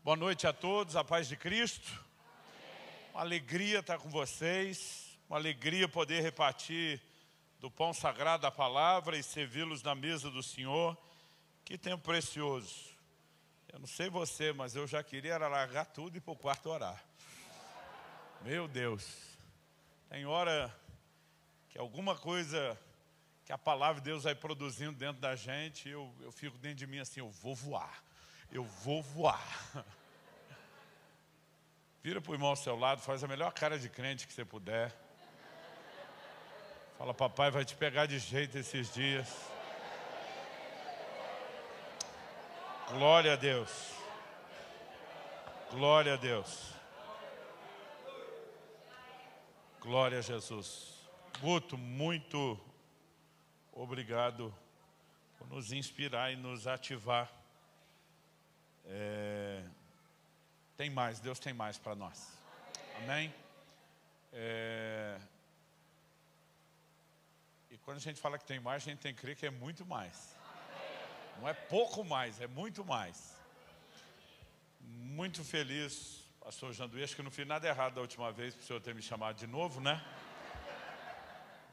Boa noite a todos, a paz de Cristo. Uma alegria estar com vocês, uma alegria poder repartir do pão sagrado da palavra e servi-los na mesa do Senhor. Que tempo precioso. Eu não sei você, mas eu já queria largar tudo e ir para o quarto orar. Meu Deus. Tem hora que alguma coisa que a palavra de Deus vai produzindo dentro da gente, eu fico dentro de mim assim, eu vou voar. Eu vou voar. Vira para o irmão ao seu lado, faz a melhor cara de crente que você puder. Fala, papai vai te pegar de jeito esses dias. Glória a Deus. Glória a Deus. Glória a Jesus. Guto, muito obrigado por nos inspirar e nos ativar. Tem mais, Deus tem mais para nós. Amém? E quando a gente fala que tem mais, a gente tem que crer que é muito mais. Não é pouco mais, é muito mais. Muito feliz, pastor Janduí, acho que não fiz nada errado da última vez, para o senhor ter me chamado de novo, né?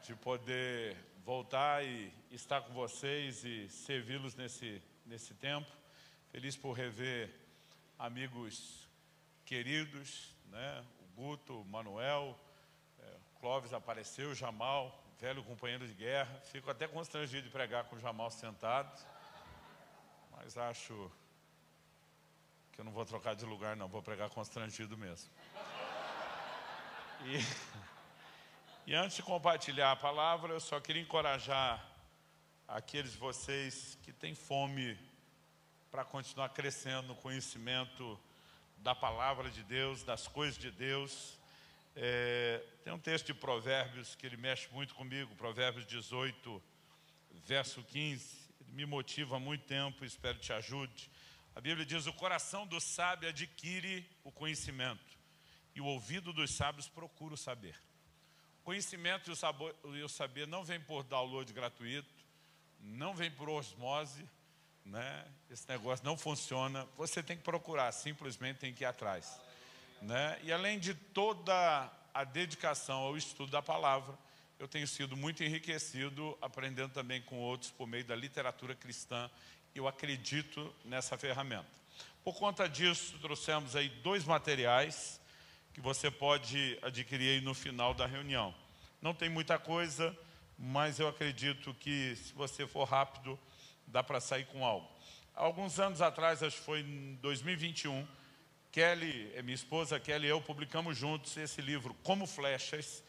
De poder voltar e estar com vocês e servi-los nesse tempo. Feliz por rever amigos queridos, né? O Guto, o Manuel, o Clóvis apareceu, o Jamal, velho companheiro de guerra. Fico até constrangido de pregar com o Jamal sentado, mas acho que eu não vou trocar de lugar não, vou pregar constrangido mesmo. E antes de compartilhar a palavra, eu só queria encorajar aqueles de vocês que têm fome para continuar crescendo no conhecimento da palavra de Deus, das coisas de Deus. Tem um texto de Provérbios que ele mexe muito comigo, Provérbios 18, verso 15, ele me motiva há muito tempo, espero que te ajude. A Bíblia diz: o coração do sábio adquire o conhecimento, e o ouvido dos sábios procura o saber. O conhecimento e o saber não vem por download gratuito, não vem por osmose, né? Esse negócio não funciona. Você tem que procurar, simplesmente tem que ir atrás, né? E além de toda a dedicação ao estudo da palavra, eu tenho sido muito enriquecido aprendendo também com outros por meio da literatura cristã. Eu acredito nessa ferramenta. Por conta disso, trouxemos aí 2 materiais que você pode adquirir aí no final da reunião. Não tem muita coisa, mas eu acredito que se você for rápido, dá para sair com algo. Há alguns anos atrás, acho que foi em 2021, Kelly, minha esposa Kelly e eu publicamos juntos esse livro, Como Flechas,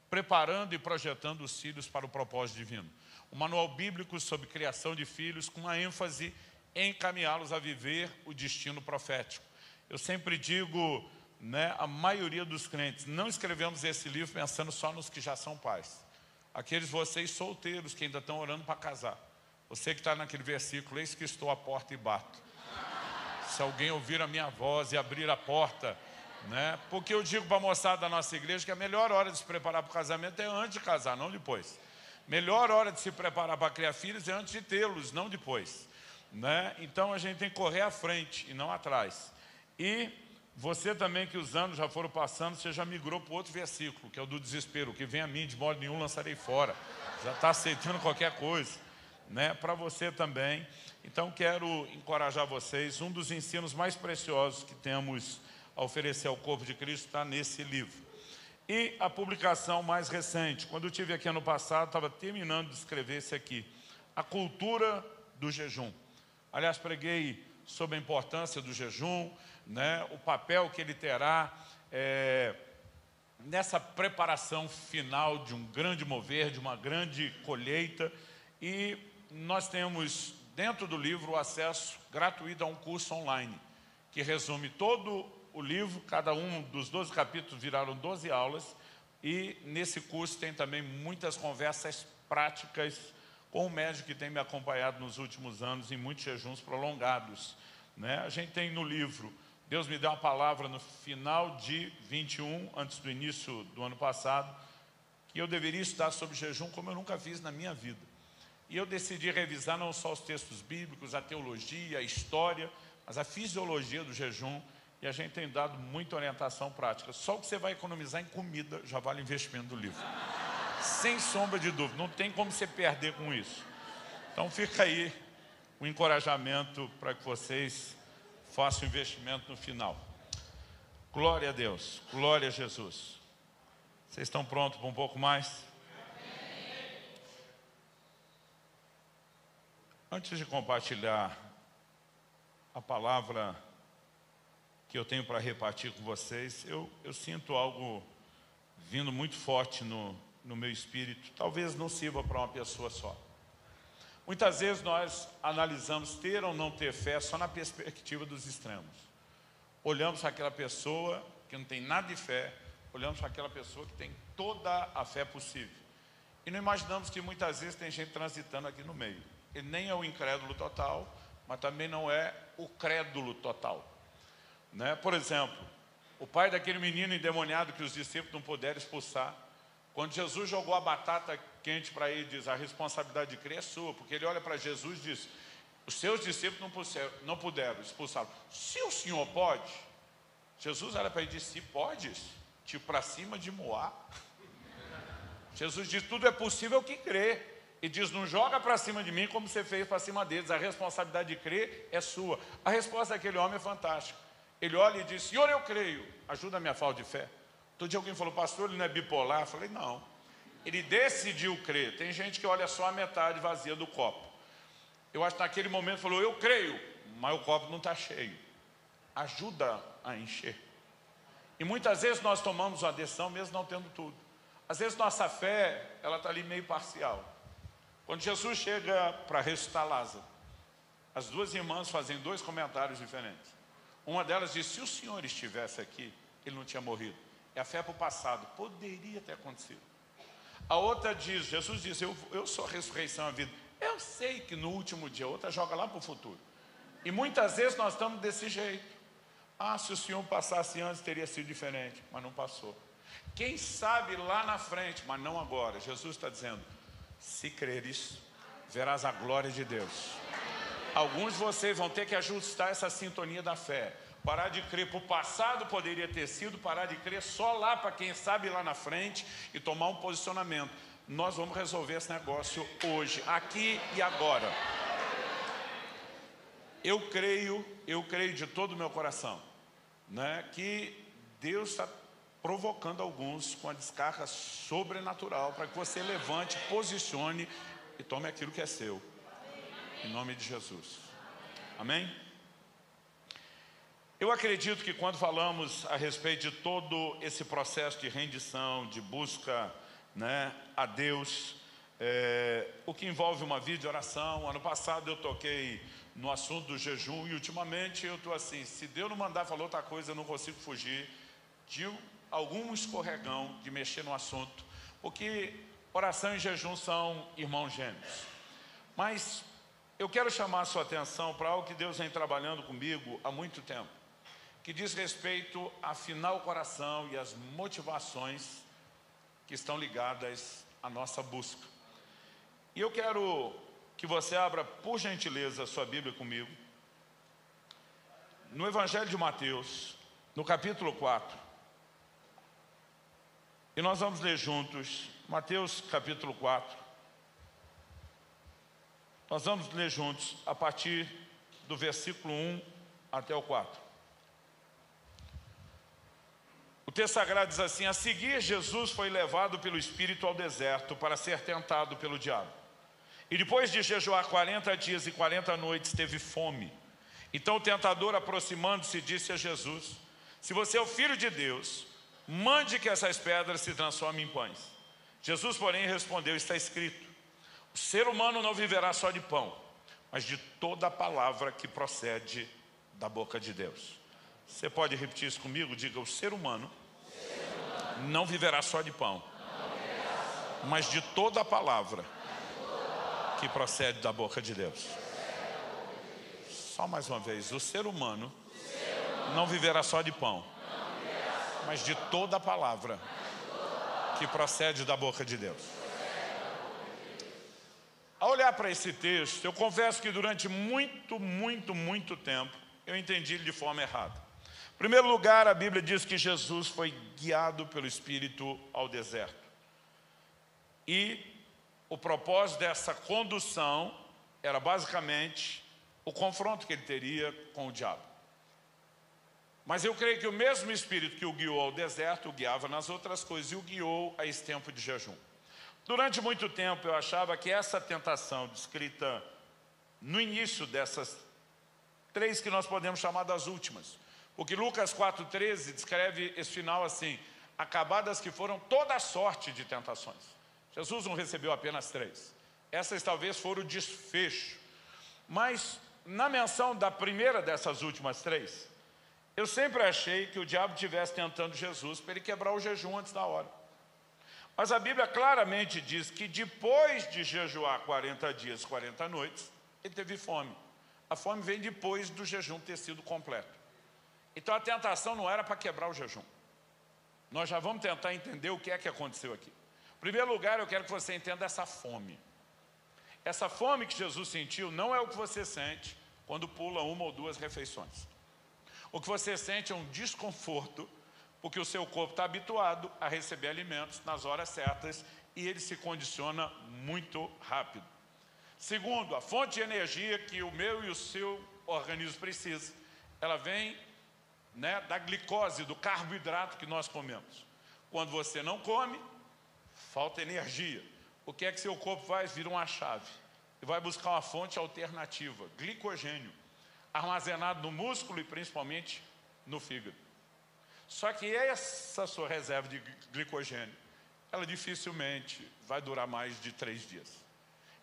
Preparando e Projetando os Filhos para o Propósito Divino. Um manual bíblico sobre criação de filhos, com uma ênfase em encaminhá-los a viver o destino profético. Eu sempre digo, né, a maioria dos crentes, não escrevemos esse livro pensando só nos que já são pais. Aqueles vocês solteiros que ainda estão orando para casar. Você que está naquele versículo, eis que estou à porta e bato. Se alguém ouvir a minha voz e abrir a porta, né? Porque eu digo para a moçada da nossa igreja que a melhor hora de se preparar para o casamento é antes de casar, não depois. Melhor hora de se preparar para criar filhos é antes de tê-los, não depois, né? Então a gente tem que correr à frente e não atrás. E você também, que os anos já foram passando, você já migrou para outro versículo, que é o do desespero, que vem a mim, de modo nenhum lançarei fora. Já está aceitando qualquer coisa, né? Para você também. Então quero encorajar vocês. Um dos ensinos mais preciosos que temos a oferecer ao corpo de Cristo está nesse livro. E a publicação mais recente, quando eu estive aqui ano passado, estava terminando de escrever esse aqui, A Cultura do Jejum. Aliás, preguei sobre a importância do jejum, né? O papel que ele terá nessa preparação final de um grande mover, de uma grande colheita. E nós temos dentro do livro o acesso gratuito a um curso online, que resume todo o livro. Cada um dos 12 capítulos viraram 12 aulas, e nesse curso tem também muitas conversas práticas com o médico que tem me acompanhado nos últimos anos em muitos jejuns prolongados, né? A gente tem no livro, Deus me deu uma palavra no final de 21, antes do início do ano passado, que eu deveria estudar sobre jejum como eu nunca fiz na minha vida. E eu decidi revisar não só os textos bíblicos, a teologia, a história, mas a fisiologia do jejum. E a gente tem dado muita orientação prática. Só o que você vai economizar em comida já vale o investimento do livro. Sem sombra de dúvida, não tem como você perder com isso. Então fica aí o encorajamento para que vocês façam o investimento no final. Glória a Deus, glória a Jesus. Vocês estão prontos para um pouco mais? Antes de compartilhar a palavra que eu tenho para repartir com vocês, eu sinto algo vindo muito forte no meu espírito. Talvez não sirva para uma pessoa só. Muitas vezes nós analisamos ter ou não ter fé só na perspectiva dos extremos. Olhamos para aquela pessoa que não tem nada de fé, olhamos para aquela pessoa que tem toda a fé possível. E não imaginamos que muitas vezes tem gente transitando aqui no meio. Ele nem é o incrédulo total, mas também não é o crédulo total. Né? Por exemplo, o pai daquele menino endemoniado que os discípulos não puderam expulsar, quando Jesus jogou a batata quente para ele, diz, a responsabilidade de crer é sua, porque ele olha para Jesus e diz, os seus discípulos não puderam expulsá-lo. Se o Senhor pode, Jesus olha para ele e diz, se podes, tipo para cima de Moá. Jesus diz, tudo é possível que crê. E diz, não joga para cima de mim como você fez para cima deles, a responsabilidade de crer é sua. A resposta daquele homem é fantástica. Ele olha e diz, Senhor, eu creio, ajuda a minha falta de fé. Todo dia alguém falou, pastor, ele não é bipolar? Eu falei, não. Ele decidiu crer. Tem gente que olha só a metade vazia do copo. Eu acho que naquele momento falou, eu creio, mas o copo não está cheio. Ajuda a encher. E muitas vezes nós tomamos uma decisão mesmo não tendo tudo. Às vezes nossa fé, ela está ali meio parcial. Quando Jesus chega para ressuscitar Lázaro, as duas irmãs fazem dois comentários diferentes. Uma delas diz, se o Senhor estivesse aqui, ele não tinha morrido. É a fé para o passado, poderia ter acontecido. A outra diz, Jesus diz, eu sou a ressurreição e a vida. Eu sei que no último dia, a outra joga lá para o futuro. E muitas vezes nós estamos desse jeito. Ah, se o Senhor passasse antes, teria sido diferente, mas não passou. Quem sabe lá na frente, mas não agora. Jesus está dizendo, se creres, verás a glória de Deus. Alguns de vocês vão ter que ajustar essa sintonia da fé. Parar de crer para o passado poderia ter sido, parar de crer só lá para quem sabe lá na frente e tomar um posicionamento. Nós vamos resolver esse negócio hoje, aqui e agora. Eu creio de todo o meu coração, né, que Deus está provocando alguns com a descarga sobrenatural para que você levante, posicione e tome aquilo que é seu. Em nome de Jesus. Amém? Eu acredito que quando falamos a respeito de todo esse processo de rendição, de busca, né, a Deus, o que envolve uma vida de oração. Ano passado eu toquei no assunto do jejum e ultimamente eu estou assim, se Deus não mandar falar outra coisa, eu não consigo fugir de algum escorregão de mexer no assunto, porque oração e jejum são irmãos gêmeos. Mas eu quero chamar a sua atenção para algo que Deus vem trabalhando comigo há muito tempo, que diz respeito a afinar o coração e as motivações que estão ligadas à nossa busca. E eu quero que você abra, por gentileza, a sua Bíblia comigo, no Evangelho de Mateus, no capítulo 4. E nós vamos ler juntos, Mateus capítulo 4. Nós vamos ler juntos a partir do versículo 1 até o 4. O texto sagrado diz assim: a seguir, Jesus foi levado pelo Espírito ao deserto para ser tentado pelo diabo. E depois de jejuar 40 dias e 40 noites, teve fome. Então o tentador, aproximando-se, disse a Jesus: se você é o Filho de Deus, mande que essas pedras se transformem em pães. Jesus, porém, respondeu: está escrito, o ser humano não viverá só de pão, mas de toda a palavra que procede da boca de Deus. Você pode repetir isso comigo? Diga: o ser humano não viverá só de pão, mas de toda a palavra que procede da boca de Deus. Só mais uma vez: o ser humano não viverá só de pão, mas de toda a palavra que procede da boca de Deus. Ao olhar para esse texto, eu confesso que durante muito tempo eu entendi ele de forma errada. Em primeiro lugar, a Bíblia diz que Jesus foi guiado pelo Espírito ao deserto. E o propósito dessa condução era basicamente o confronto que ele teria com o diabo. Mas eu creio que o mesmo Espírito que o guiou ao deserto, o guiava nas outras coisas e o guiou a esse tempo de jejum. Durante muito tempo eu achava que essa tentação descrita no início dessas 3 que nós podemos chamar das últimas, porque Lucas 4,13 descreve esse final assim: acabadas que foram toda a sorte de tentações. Jesus não recebeu apenas 3. Essas talvez foram o desfecho. Mas na menção da primeira dessas últimas 3, eu sempre achei que o diabo estivesse tentando Jesus para ele quebrar o jejum antes da hora. Mas a Bíblia claramente diz que depois de jejuar 40 dias, 40 noites, ele teve fome. A fome vem depois do jejum ter sido completo. Então a tentação não era para quebrar o jejum. Nós já vamos tentar entender o que é que aconteceu aqui. Em primeiro lugar, eu quero que você entenda essa fome. Essa fome que Jesus sentiu não é o que você sente quando pula 1 ou 2 refeições. O que você sente é um desconforto, porque o seu corpo está habituado a receber alimentos nas horas certas e ele se condiciona muito rápido. Segundo, a fonte de energia que o meu e o seu organismo precisa, ela vem da glicose, do carboidrato que nós comemos. Quando você não come, falta energia. O que é que seu corpo faz? Vira uma chave e vai buscar uma fonte alternativa, glicogênio, armazenado no músculo e principalmente no fígado. Só que essa sua reserva de glicogênio, ela dificilmente vai durar mais de 3 dias.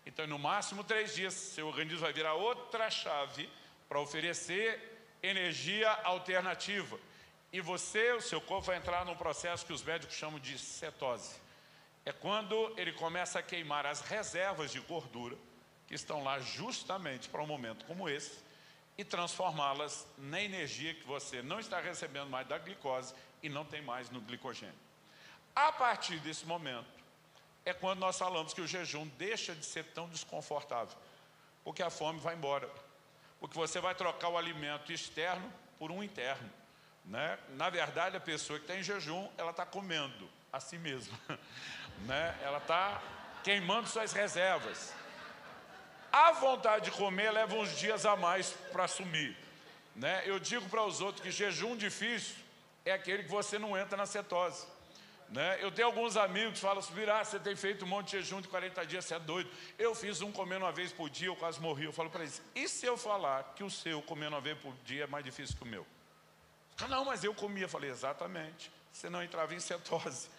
Então, no máximo 3 dias, seu organismo vai virar outra chave para oferecer energia alternativa. E o seu corpo vai entrar num processo que os médicos chamam de cetose. É quando ele começa a queimar as reservas de gordura que estão lá justamente para um momento como esse e transformá-las na energia que você não está recebendo mais da glicose e não tem mais no glicogênio. A partir desse momento é quando nós falamos que o jejum deixa de ser tão desconfortável, porque a fome vai embora, porque você vai trocar o alimento externo por um interno, Na verdade, a pessoa que está em jejum, ela está comendo a si mesma, Ela está queimando suas reservas. A vontade de comer leva uns dias a mais para sumir, Eu digo para os outros que jejum difícil é aquele que você não entra na cetose, Eu tenho alguns amigos que falam assim: você tem feito um monte de jejum de 40 dias, você é doido. Eu fiz um comendo uma vez por dia, eu quase morri. Eu falo para eles: e se eu falar que o seu comendo uma vez por dia é mais difícil que o meu? Não, mas eu comia. Eu falei: exatamente, você não entrava em cetose,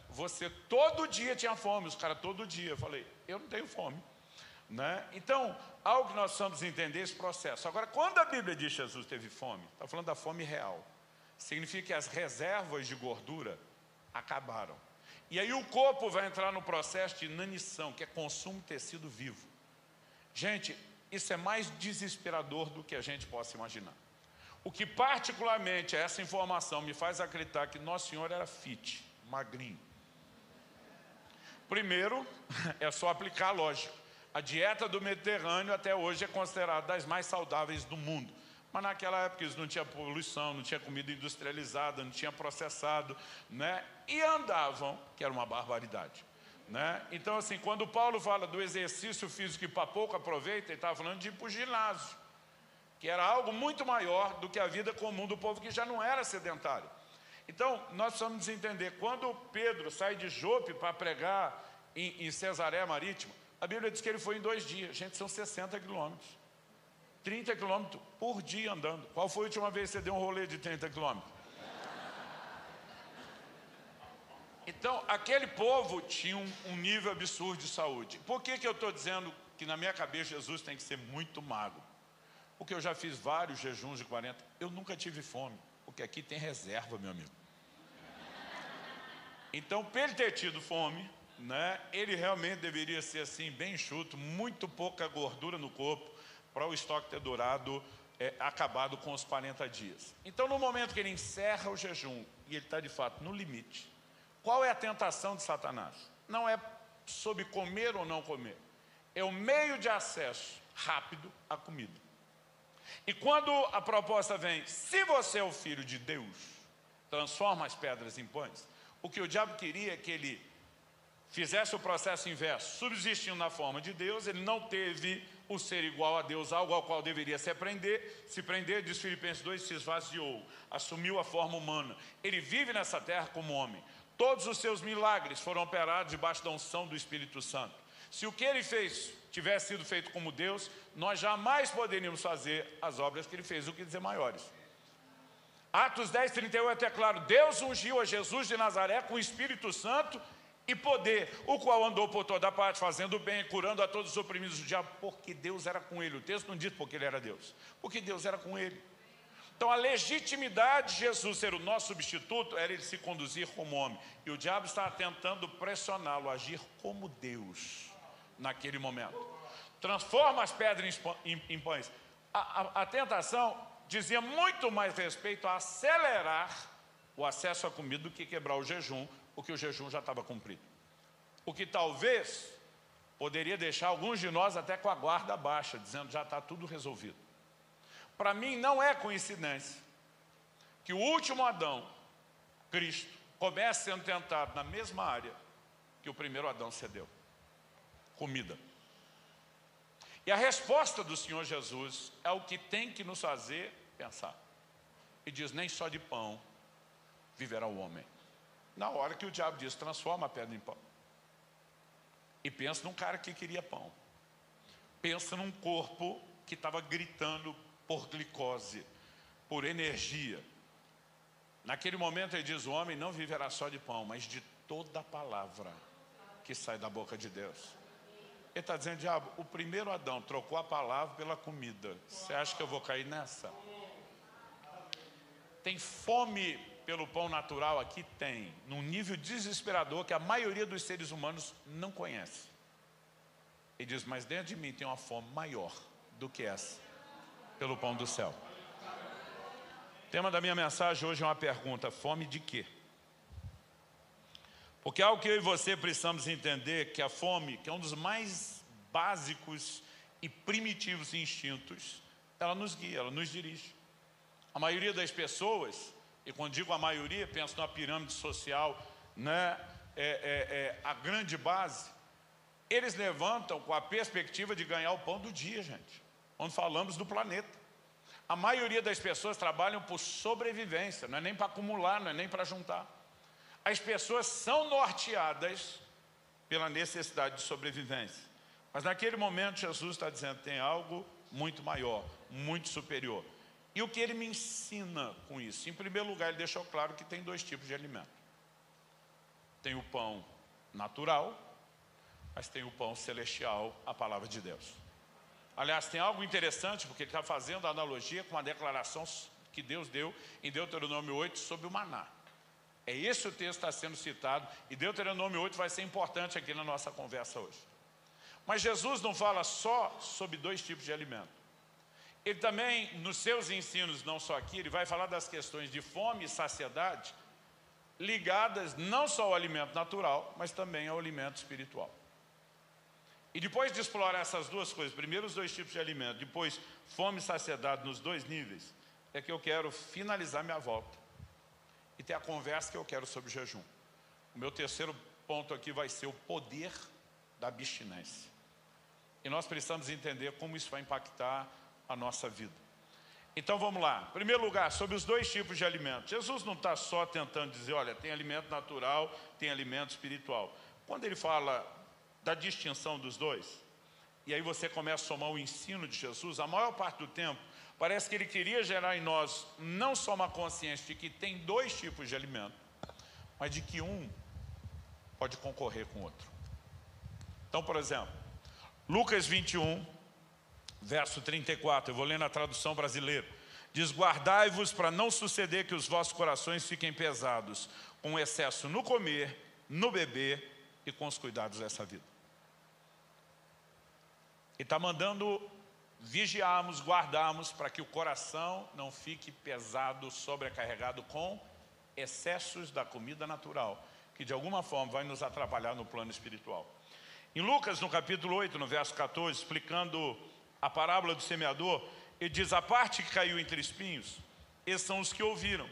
Você todo dia tinha fome, os caras todo dia. Eu falei: eu não tenho fome, Então, algo que nós precisamos entender esse processo. Agora, quando a Bíblia diz que Jesus teve fome, está falando da fome real. Significa que as reservas de gordura acabaram. E aí o corpo vai entrar no processo de inanição, que é consumo de tecido vivo. Gente, isso é mais desesperador do que a gente possa imaginar. O que particularmente essa informação me faz acreditar que Nosso Senhor era fit, magrinho. Primeiro, é só aplicar a lógica. A dieta do Mediterrâneo até hoje é considerada das mais saudáveis do mundo. Mas naquela época eles não tinham poluição, não tinha comida industrializada, não tinha processado, E andavam, que era uma barbaridade, Então, assim, quando Paulo fala do exercício físico que para pouco aproveita, ele estava falando de ir para o ginásio, que era algo muito maior do que a vida comum do povo que já não era sedentário. Então, nós precisamos entender, quando Pedro sai de Jope para pregar em Cesareia Marítima, a Bíblia diz que ele foi em 2 dias. Gente, são 60 quilômetros. 30 quilômetros por dia andando. Qual foi a última vez que você deu um rolê de 30 quilômetros? Então, aquele povo tinha um nível absurdo de saúde. Por que eu estou dizendo que na minha cabeça Jesus tem que ser muito magro? Porque eu já fiz vários jejuns de 40. Eu nunca tive fome, porque aqui tem reserva, meu amigo. Então, para ele ter tido fome, ele realmente deveria ser assim, bem enxuto, muito pouca gordura no corpo, para o estoque ter durado, acabado com os 40 dias. Então, no momento que ele encerra o jejum, e ele está de fato no limite, qual é a tentação de Satanás? Não é sobre comer ou não comer, é o meio de acesso rápido à comida. E quando a proposta vem, se você é o Filho de Deus, transforma as pedras em pães, o que o diabo queria é que ele fizesse o processo inverso, subsistindo na forma de Deus. Ele não teve o ser igual a Deus, algo ao qual deveria se prender, diz Filipenses 2, se esvaziou, assumiu a forma humana. Ele vive nessa terra como homem. Todos os seus milagres foram operados debaixo da unção do Espírito Santo. Se o que ele fez tivesse sido feito como Deus, nós jamais poderíamos fazer as obras que ele fez, o que dizer maiores. Atos 10, 38 é claro, Deus ungiu a Jesus de Nazaré com o Espírito Santo e poder, o qual andou por toda parte, fazendo bem, curando a todos os oprimidos do diabo, porque Deus era com ele. O texto não diz porque ele era Deus, porque Deus era com ele. Então a legitimidade de Jesus ser o nosso substituto era ele se conduzir como homem. E o diabo estava tentando pressioná-lo a agir como Deus naquele momento. Transforma as pedras em pães. A tentação dizia muito mais respeito a acelerar o acesso à comida do que quebrar o jejum, porque o jejum já estava cumprido. O que talvez poderia deixar alguns de nós até com a guarda baixa, dizendo já está tudo resolvido. Para mim não é coincidência que o último Adão, Cristo, comece sendo tentado na mesma área que o primeiro Adão cedeu. Comida. E a resposta do Senhor Jesus é o que tem que nos fazer pensar. E diz, nem só de pão viverá o homem. Na hora que o diabo diz, transforma a pedra em pão. E pensa num cara que queria pão. Pensa num corpo que estava gritando por glicose, por energia. Naquele momento ele diz, o homem não viverá só de pão, mas de toda a palavra que sai da boca de Deus. Ele está dizendo, diabo, o primeiro Adão trocou a palavra pela comida. Você acha que eu vou cair nessa? Tem fome pelo pão natural aqui? Tem. Num nível desesperador que a maioria dos seres humanos não conhece. Ele diz, mas dentro de mim tem uma fome maior do que essa, pelo pão do céu. O tema da minha mensagem hoje é uma pergunta, fome de quê? Porque algo que eu e você precisamos entender, que a fome, que é um dos mais básicos e primitivos instintos, ela nos guia, ela nos dirige. A maioria das pessoas, e quando digo a maioria, penso numa pirâmide social, né, a grande base, eles levantam com a perspectiva de ganhar o pão do dia, gente. Quando falamos do planeta. A maioria das pessoas trabalham por sobrevivência, não é nem para acumular, não é nem para juntar. As pessoas são norteadas pela necessidade de sobrevivência. Mas naquele momento Jesus está dizendo, tem algo muito maior, muito superior. E o que ele me ensina com isso? Em primeiro lugar, ele deixou claro que tem dois tipos de alimento. Tem o pão natural, mas tem o pão celestial, a palavra de Deus. Aliás, tem algo interessante, porque ele está fazendo a analogia com a declaração que Deus deu em Deuteronômio 8 sobre o maná. É esse o texto que está sendo citado, e Deuteronômio 8 vai ser importante aqui na nossa conversa hoje. Mas Jesus não fala só sobre dois tipos de alimento. Ele também, nos seus ensinos, não só aqui, ele vai falar das questões de fome e saciedade, ligadas não só ao alimento natural, mas também ao alimento espiritual. E depois de explorar essas duas coisas, primeiro os dois tipos de alimento, depois fome e saciedade nos dois níveis, é que eu quero finalizar minha volta e ter a conversa que eu quero sobre jejum. O meu terceiro ponto aqui vai ser o poder da abstinência. E nós precisamos entender como isso vai impactar a nossa vida. Então vamos lá. Em primeiro lugar, sobre os dois tipos de alimento. Jesus não está só tentando dizer, olha, tem alimento natural, tem alimento espiritual. Quando ele fala da distinção dos dois, e aí você começa a somar o ensino de Jesus, a maior parte do tempo, parece que ele queria gerar em nós não só uma consciência de que tem dois tipos de alimento, mas de que um pode concorrer com o outro. Então, por exemplo, Lucas 21, verso 34, eu vou ler na tradução brasileira, diz, guardai-vos para não suceder que os vossos corações fiquem pesados, com excesso no comer, no beber e com os cuidados dessa vida. Ele está mandando vigiarmos, guardarmos, para que o coração não fique pesado, sobrecarregado com excessos da comida natural, que de alguma forma vai nos atrapalhar no plano espiritual. Em Lucas, no capítulo 8, no verso 14, explicando a parábola do semeador, Ele diz, a parte que caiu entre espinhos, esses são os que ouviram.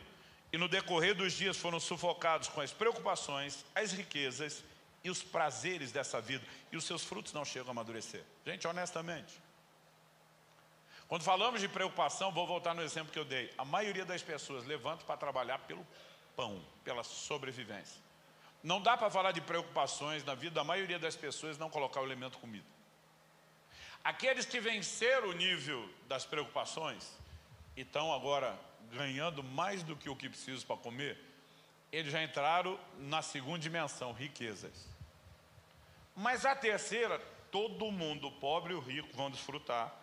E no decorrer dos dias foram sufocados com as preocupações, as riquezas e os prazeres dessa vida. E os seus frutos não chegam a amadurecer. Gente, honestamente. Quando falamos de preocupação, vou voltar no exemplo que eu dei. A maioria das pessoas levanta para trabalhar pelo pão, pela sobrevivência. Não dá para falar de preocupações na vida da maioria das pessoas e não colocar o elemento comida. Aqueles que venceram o nível das preocupações e estão agora ganhando mais do que o que precisam para comer, eles já entraram na segunda dimensão, riquezas. Mas a terceira, todo mundo, o pobre e o rico, vão desfrutar.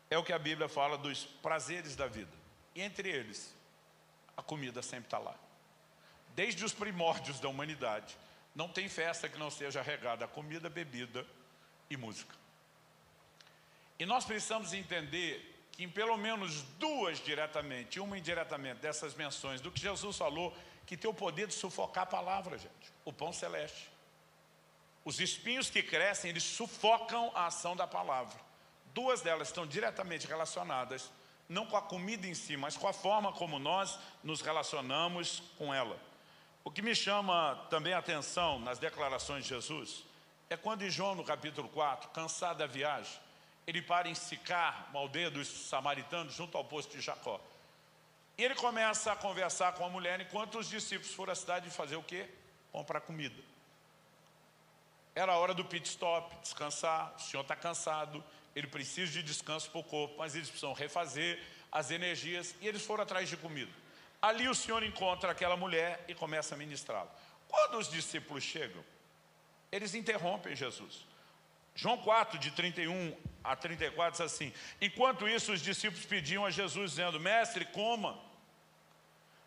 É o que a Bíblia fala dos prazeres da vida. E entre eles, a comida sempre está lá. Desde os primórdios da humanidade, não tem festa que não seja regada a comida, bebida e música. E nós precisamos entender que em pelo menos duas diretamente, uma indiretamente, dessas menções do que Jesus falou, que tem o poder de sufocar a palavra, gente. O pão celeste. Os espinhos que crescem, eles sufocam a ação da palavra. Duas delas estão diretamente relacionadas, não com a comida em si, mas com a forma como nós nos relacionamos com ela. O que me chama também a atenção nas declarações de Jesus, é quando em João, no capítulo 4, cansado da viagem, ele para em Sicar, uma aldeia dos samaritanos, junto ao poço de Jacó. E ele começa a conversar com a mulher, enquanto os discípulos foram à cidade fazer o quê? Comprar comida. Era a hora do pit stop, descansar. O senhor está cansado, ele precisa de descanso para o corpo, mas eles precisam refazer as energias, e eles foram atrás de comida. Ali o senhor encontra aquela mulher e começa a ministrá-la. Quando os discípulos chegam, eles interrompem Jesus. João 4, de 31 a 34, diz assim, enquanto isso os discípulos pediam a Jesus, dizendo, mestre, coma.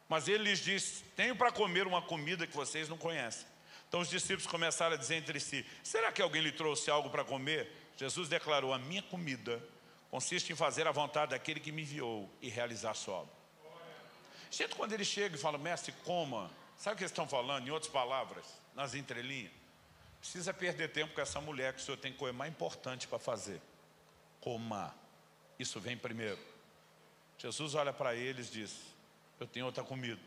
Mas ele lhes disse, tenho para comer uma comida que vocês não conhecem. Então os discípulos começaram a dizer entre si, será que alguém lhe trouxe algo para comer? Jesus declarou, a minha comida consiste em fazer a vontade daquele que me enviou e realizar a sua obra. Gente, quando ele chega e fala, mestre, coma, sabe o que eles estão falando? Em outras palavras, nas entrelinhas, precisa perder tempo com essa mulher, que o senhor tem coisa mais importante para fazer. Coma. Isso vem primeiro. Jesus olha para eles e diz, eu tenho outra comida.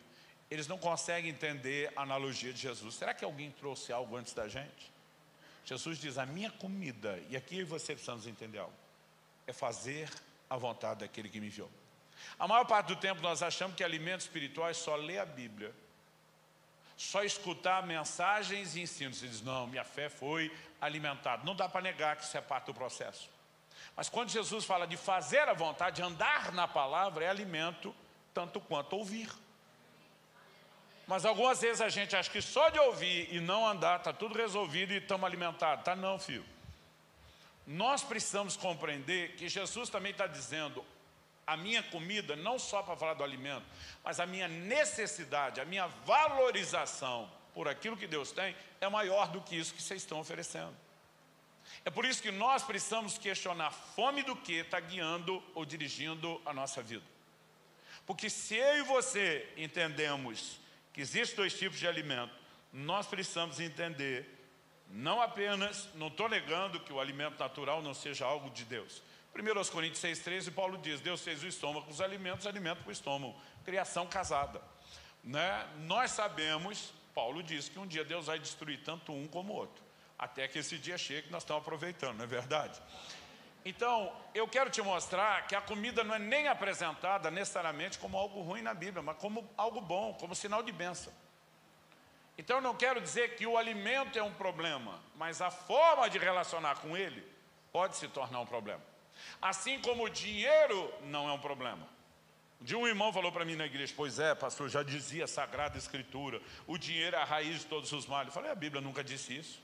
Eles não conseguem entender a analogia de Jesus. Será que alguém trouxe algo antes da gente? Jesus diz, a minha comida, e aqui eu e você precisamos entender algo, é fazer a vontade daquele que me enviou. A maior parte do tempo nós achamos que alimentos espirituais só lê a Bíblia, só escutar mensagens e ensinos. Você diz, não, minha fé foi alimentada. Não dá para negar que isso é parte do processo. Mas quando Jesus fala de fazer a vontade, de andar na palavra, é alimento tanto quanto ouvir. Mas algumas vezes a gente acha que só de ouvir e não andar, está tudo resolvido e estamos alimentados. Tá não, filho. Nós precisamos compreender que Jesus também está dizendo, a minha comida, não só para falar do alimento, mas a minha necessidade, a minha valorização por aquilo que Deus tem, é maior do que isso que vocês estão oferecendo. É por isso que nós precisamos questionar a fome do que está guiando ou dirigindo a nossa vida. Porque se eu e você entendemos que existem dois tipos de alimento, nós precisamos entender, não apenas, não estou negando que o alimento natural não seja algo de Deus. 1 Coríntios 6,13, Paulo diz, Deus fez o estômago com os alimentos, alimento para o estômago, criação casada. Né? Nós sabemos, Paulo diz que um dia Deus vai destruir tanto um como o outro, até que esse dia chegue que nós estamos aproveitando, não é verdade? Então, eu quero te mostrar que a comida não é nem apresentada necessariamente como algo ruim na Bíblia, mas como algo bom, como sinal de bênção. Então, eu não quero dizer que o alimento é um problema, mas a forma de relacionar com ele pode se tornar um problema. Assim como o dinheiro não é um problema. Um dia um irmão falou para mim na igreja, pois é, pastor, já dizia a Sagrada Escritura, o dinheiro é a raiz de todos os males. Eu falei, a Bíblia nunca disse isso.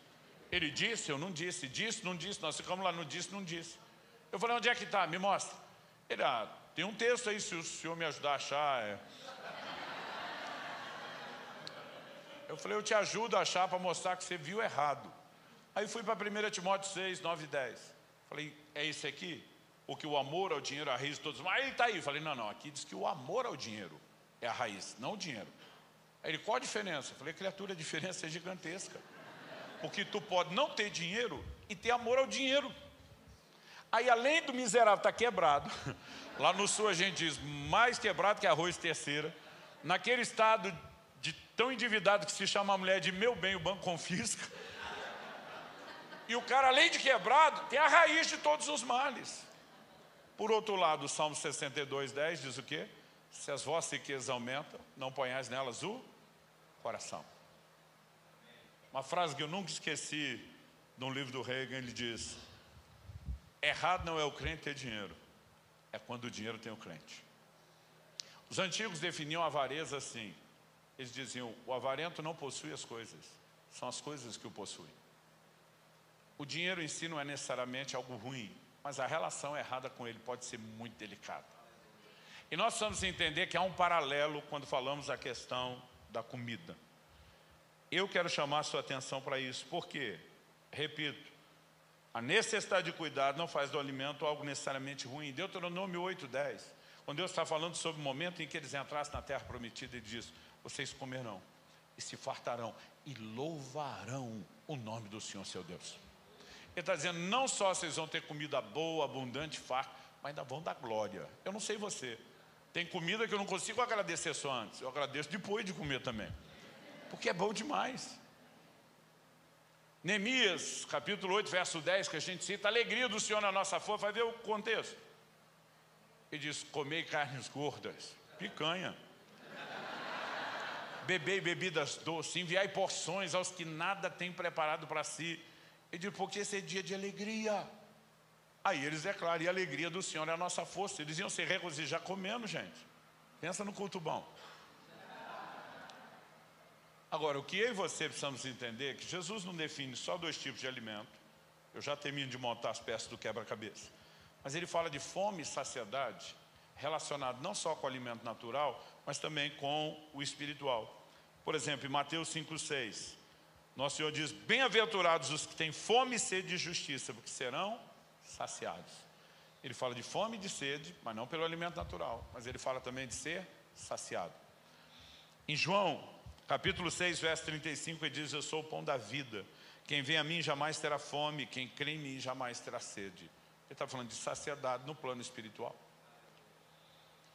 Ele disse, eu não disse, disse, não disse, nós ficamos lá, não disse, não disse. Eu falei, onde é que está? Me mostra. Ele, tem um texto aí, se o senhor me ajudar a achar. Eu falei, eu te ajudo a achar para mostrar que você viu errado. Aí fui para 1 Timóteo 6, 9 e 10. Falei, é isso aqui? Ou que o amor ao dinheiro é a raiz de todos. Mas aí está aí. Falei, não, aqui diz que o amor ao dinheiro é a raiz, não o dinheiro. Aí ele, qual a diferença? Eu falei, criatura, a diferença é gigantesca. Porque tu pode não ter dinheiro e ter amor ao dinheiro. Aí, além do miserável estar quebrado, lá no sul a gente diz, mais quebrado que arroz terceira, naquele estado de tão endividado que se chama a mulher de meu bem, o banco confisca. E o cara, além de quebrado, tem a raiz de todos os males. Por outro lado, o Salmo 62:10 diz o quê? Se as vossas riquezas aumentam, não ponhais nelas o coração. Uma frase que eu nunca esqueci, num livro do Reagan, ele diz, errado não é o crente ter dinheiro, é quando o dinheiro tem o crente. Os antigos definiam a avareza assim, eles diziam, o avarento não possui as coisas, são as coisas que o possuem. O dinheiro em si não é necessariamente algo ruim, mas a relação errada com ele pode ser muito delicada. E nós precisamos entender que há um paralelo quando falamos a questão da comida. Eu quero chamar a sua atenção para isso, porque, repito, a necessidade de cuidado não faz do alimento algo necessariamente ruim. Deuteronômio 8:10, quando Deus está falando sobre o momento em que eles entrassem na terra prometida, Ele diz, vocês comerão e se fartarão e louvarão o nome do Senhor seu Deus. Ele está dizendo, não só vocês vão ter comida boa, abundante, farta, mas ainda vão dar glória. Eu não sei você, tem comida que eu não consigo agradecer só antes, eu agradeço depois de comer também, porque é bom demais. Neemias, capítulo 8, verso 10, que a gente cita, a alegria do Senhor na nossa força, vai ver o contexto. Ele diz, comei carnes gordas, picanha, bebei bebidas doces, enviai porções aos que nada têm preparado para si. Ele diz, porque esse é dia de alegria. Aí eles declaram, e a alegria do Senhor é a nossa força. Eles iam se regozijar comendo, gente. Pensa no culto bom. Agora, o que eu e você precisamos entender é que Jesus não define só 2 tipos de alimento. Eu já termino de montar as peças do quebra-cabeça. Mas ele fala de fome e saciedade, relacionado não só com o alimento natural, mas também com o espiritual. Por exemplo, em Mateus 5:6, nosso Senhor diz, bem-aventurados os que têm fome e sede de justiça, porque serão saciados. Ele fala de fome e de sede, mas não pelo alimento natural, mas ele fala também de ser saciado. Em João, capítulo 6, verso 35, ele diz, eu sou o pão da vida. Quem vem a mim jamais terá fome, quem crê em mim jamais terá sede. Ele está falando de saciedade no plano espiritual.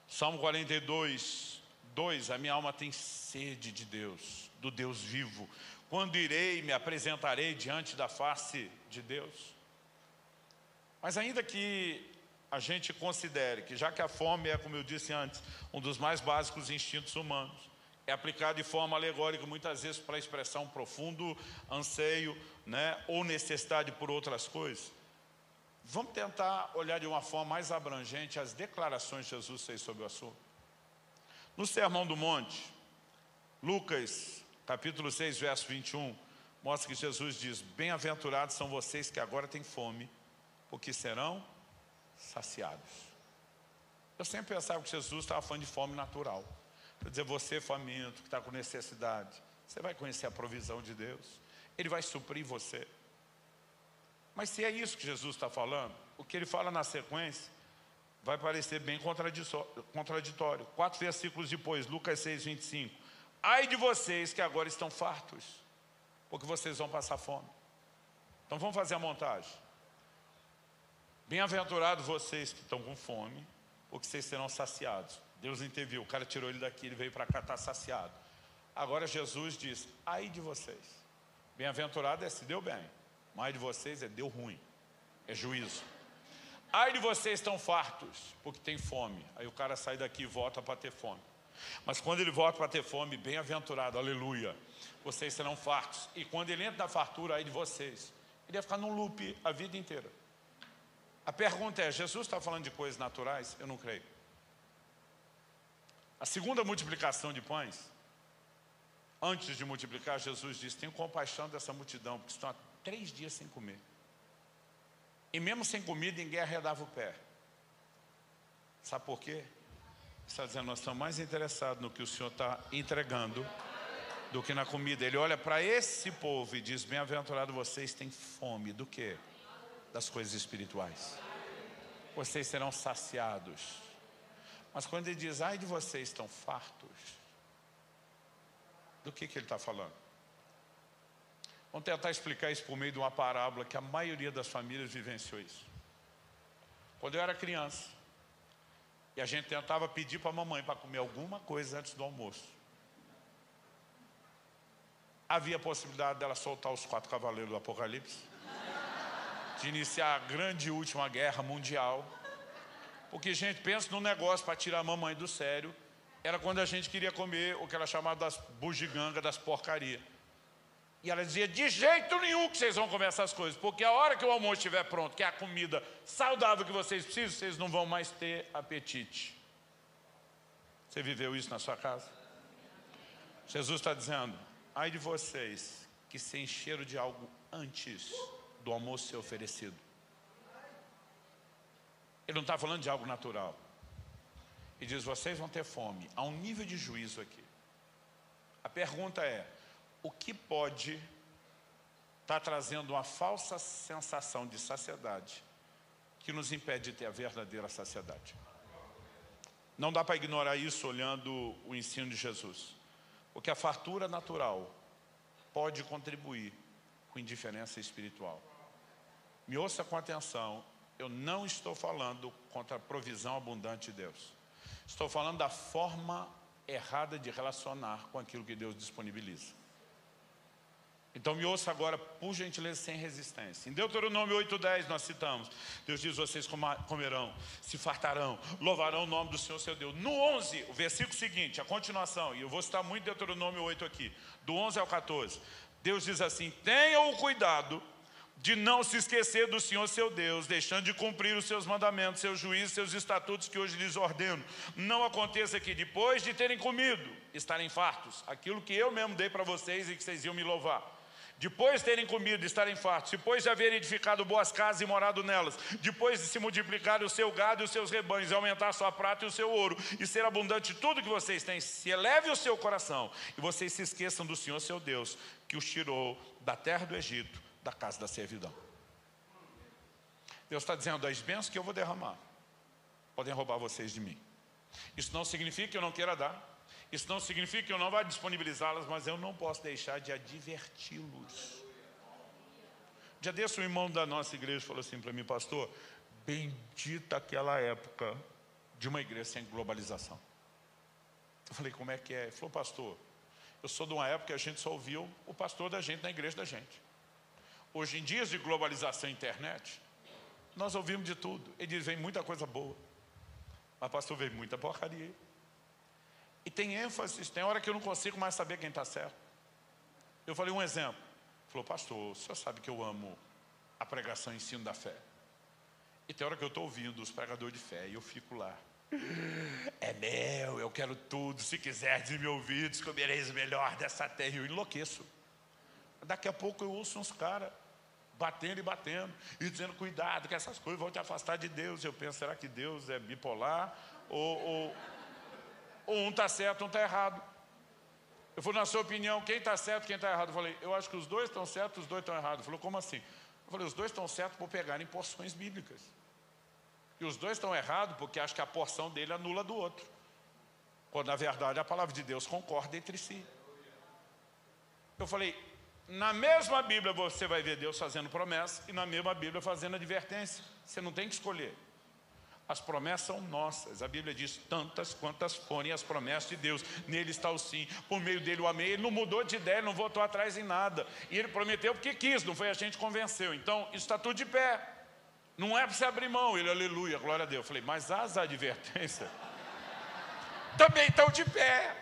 Salmo 42:2, a minha alma tem sede de Deus, do Deus vivo. Quando irei, me apresentarei diante da face de Deus. Mas ainda que a gente considere que, já que a fome é, como eu disse antes, um dos mais básicos instintos humanos, é aplicado de forma alegórica muitas vezes para expressar um profundo anseio, né, ou necessidade por outras coisas. Vamos tentar olhar de uma forma mais abrangente as declarações que Jesus fez sobre o assunto. No Sermão do Monte, Lucas, capítulo 6, verso 21, mostra que Jesus diz, bem-aventurados são vocês que agora têm fome, porque serão saciados. Eu sempre pensava que Jesus estava falando de fome natural. Quer dizer, você faminto, que está com necessidade, você vai conhecer a provisão de Deus, Ele vai suprir você. Mas se é isso que Jesus está falando, o que Ele fala na sequência vai parecer bem contraditório. 4 versículos depois, Lucas 6:25. Ai de vocês que agora estão fartos, porque vocês vão passar fome. Então vamos fazer a montagem. Bem-aventurados vocês que estão com fome, porque vocês serão saciados. Deus interviu, o cara tirou ele daqui, ele veio para cá, está saciado. Agora Jesus diz, ai de vocês. Bem-aventurado é se deu bem, mas ai de vocês é deu ruim, é juízo. Ai de vocês estão fartos, porque tem fome. Aí o cara sai daqui e volta para ter fome. Mas quando ele volta para ter fome, bem-aventurado, aleluia, vocês serão fartos. E quando ele entra na fartura, ai de vocês, ele ia ficar num loop a vida inteira. A pergunta é, Jesus está falando de coisas naturais? Eu não creio. A segunda multiplicação de pães, antes de multiplicar, Jesus disse, tenho compaixão dessa multidão, porque estão há 3 dias sem comer. E mesmo sem comida, ninguém arredava o pé. Sabe por quê? Está dizendo, nós estamos mais interessados no que o Senhor está entregando do que na comida. Ele olha para esse povo e diz, bem-aventurado vocês têm fome do quê? Das coisas espirituais. Vocês serão saciados. Mas quando ele diz, ai de vocês estão fartos, do que ele está falando? Vamos tentar explicar isso por meio de uma parábola que a maioria das famílias vivenciou isso. quando eu era criança, e a gente tentava pedir para a mamãe para comer alguma coisa antes do almoço, havia a possibilidade dela soltar os 4 cavaleiros do Apocalipse, de iniciar a grande e última guerra mundial. Porque, gente, pensa num negócio para tirar a mamãe do sério, era quando a gente queria comer o que ela chamava das bugigangas, das porcarias. E ela dizia, de jeito nenhum que vocês vão comer essas coisas, porque a hora que o almoço estiver pronto, que é a comida saudável que vocês precisam, vocês não vão mais ter apetite. Você viveu isso na sua casa? Jesus está dizendo, ai de vocês que se encheram de algo antes do almoço ser oferecido. Ele não está falando de algo natural. Ele diz, vocês vão ter fome. Há um nível de juízo aqui. A pergunta é, o que pode estar trazendo uma falsa sensação de saciedade que nos impede de ter a verdadeira saciedade? Não dá para ignorar isso olhando o ensino de Jesus. Porque a fartura natural pode contribuir com indiferença espiritual. Me ouça com atenção, eu não estou falando contra a provisão abundante de Deus. Estou falando da forma errada de relacionar com aquilo que Deus disponibiliza. Então me ouça agora, por gentileza, sem resistência. Em Deuteronômio 8:10 nós citamos, Deus diz, vocês comerão, se fartarão, louvarão o nome do Senhor seu Deus. No 11, o versículo seguinte, a continuação, e eu vou citar muito Deuteronômio 8 aqui, do 11 ao 14, Deus diz assim, tenham o cuidado de não se esquecer do Senhor seu Deus, deixando de cumprir os seus mandamentos, seus juízos, seus estatutos que hoje lhes ordeno. Não aconteça que depois de terem comido, estarem fartos, aquilo que eu mesmo dei para vocês e que vocês iam me louvar. Depois de terem comido e estarem fartos, depois de haverem edificado boas casas e morado nelas, depois de se multiplicar o seu gado e os seus rebanhos, aumentar a sua prata e o seu ouro, e ser abundante tudo que vocês têm, se eleve o seu coração, e vocês se esqueçam do Senhor seu Deus, que os tirou da terra do Egito, da casa da servidão. Deus está dizendo, as bênçãos que eu vou derramar, podem roubar vocês de mim. Isso não significa que eu não queira dar. Isso não significa que eu não vá disponibilizá-las, mas eu não posso deixar de adverti-los. Já desse um irmão da nossa igreja falou assim para mim, pastor, bendita aquela época de uma igreja sem globalização. Eu falei, como é que é? Ele falou, pastor, eu sou de uma época que a gente só ouvia o pastor da gente na igreja da gente. Hoje, em dias de globalização e internet, nós ouvimos de tudo. Ele diz, vem muita coisa boa, mas pastor, vem muita porcaria. E tem ênfase, tem hora que eu não consigo mais saber quem está certo. Eu falei um exemplo. Ele falou, pastor, o senhor sabe que eu amo a pregação e ensino da fé. E tem hora que eu estou ouvindo os pregadores de fé e eu fico lá. É meu, eu quero tudo. Se quiserdes me ouvir, descobrireis o melhor dessa terra. Eu enlouqueço. Daqui a pouco eu ouço uns caras batendo e batendo e dizendo, cuidado que essas coisas vão te afastar de Deus. Eu penso, será que Deus é bipolar? Ou um está certo, um está errado. Eu falei, na sua opinião, quem está certo, quem está errado? Eu falei, eu acho que os dois estão certos, os dois estão errados. Ele falou, como assim? Eu falei, os dois estão certos por pegarem porções bíblicas. E os dois estão errados porque acham que a porção dele anula do outro. Quando, na verdade, a palavra de Deus concorda entre si. Eu falei, na mesma Bíblia você vai ver Deus fazendo promessa e na mesma Bíblia fazendo advertência. Você não tem que escolher. As promessas são nossas. A Bíblia diz, tantas quantas forem as promessas de Deus. Nele está o sim. Por meio dele o amei. Ele não mudou de ideia, ele não voltou atrás em nada. E ele prometeu porque quis, não foi a gente que convenceu. Então, isso está tudo de pé. Não é para você abrir mão. Ele, aleluia, glória a Deus. Eu falei, mas as advertências também estão de pé.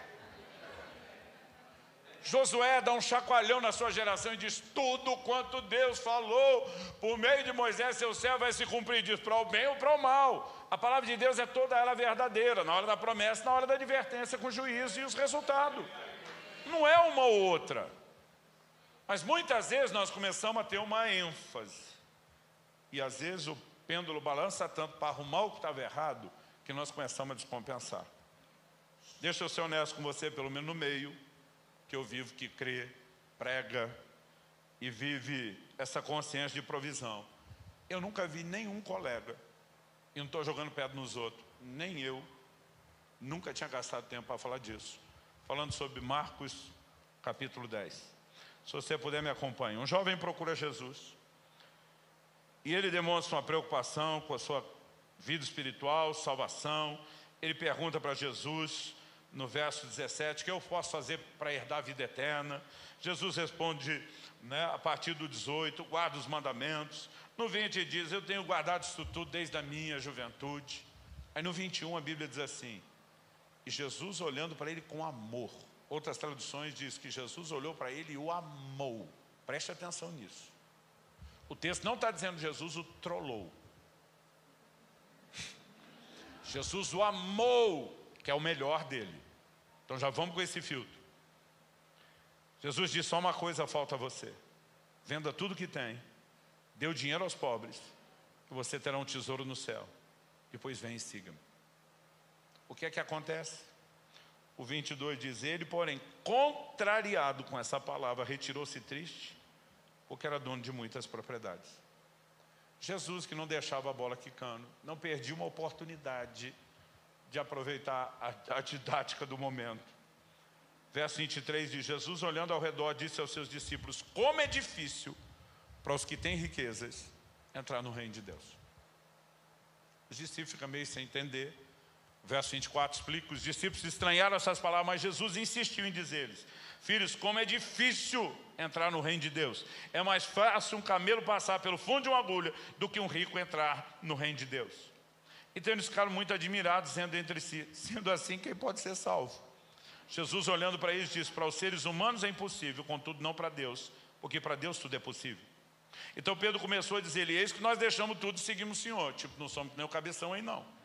Josué dá um chacoalhão na sua geração e diz, tudo quanto Deus falou por meio de Moisés, seu servo, vai se cumprir. Diz, para o bem ou para o mal. A palavra de Deus é toda ela verdadeira, na hora da promessa, na hora da advertência, com juízo e os resultados. Não é uma ou outra. Mas muitas vezes nós começamos a ter uma ênfase. E às vezes o pêndulo balança tanto para arrumar o que estava errado, que nós começamos a descompensar. Deixa eu ser honesto com você, pelo menos no meio que eu vivo, que crê, prega e vive essa consciência de provisão. Eu nunca vi nenhum colega, e não estou jogando pedra nos outros, nem eu, nunca tinha gastado tempo para falar disso. Falando sobre Marcos, capítulo 10. Se você puder, me acompanhe. Um jovem procura Jesus, e ele demonstra uma preocupação com a sua vida espiritual, salvação. Ele pergunta para Jesus, no verso 17, o que eu posso fazer para herdar a vida eterna? Jesus responde, a partir do 18, guarda os mandamentos. No 20 ele diz, eu tenho guardado isso tudo desde a minha juventude. Aí no 21 a Bíblia diz assim, e Jesus olhando para ele com amor. Outras traduções diz que Jesus olhou para ele e o amou. Preste atenção nisso. O texto não está dizendo Jesus o trollou. Jesus o amou, que é o melhor dele. Então já vamos com esse filtro. Jesus disse, só uma coisa falta a você. Venda tudo que tem, dê o dinheiro aos pobres, e você terá um tesouro no céu. Depois vem e siga-me. O que é que acontece? O 22 diz, ele, porém, contrariado com essa palavra, retirou-se triste, porque era dono de muitas propriedades. Jesus, que não deixava a bola quicando, não perdia uma oportunidade de aproveitar a didática do momento. Verso 23 diz, Jesus olhando ao redor disse aos seus discípulos, como é difícil para os que têm riquezas entrar no reino de Deus. Os discípulos ficam meio sem entender. Verso 24 explica, os discípulos estranharam essas palavras, mas Jesus insistiu em dizer-lhes, filhos, como é difícil entrar no reino de Deus. É mais fácil um camelo passar pelo fundo de uma agulha do que um rico entrar no reino de Deus. Então eles ficaram muito admirados, dizendo entre si, sendo assim, quem pode ser salvo? Jesus olhando para eles disse, para os seres humanos é impossível, contudo não para Deus, porque para Deus tudo é possível. Então Pedro começou a dizer, eis que nós deixamos tudo e seguimos o Senhor. Tipo, não somos nem o cabeção aí não.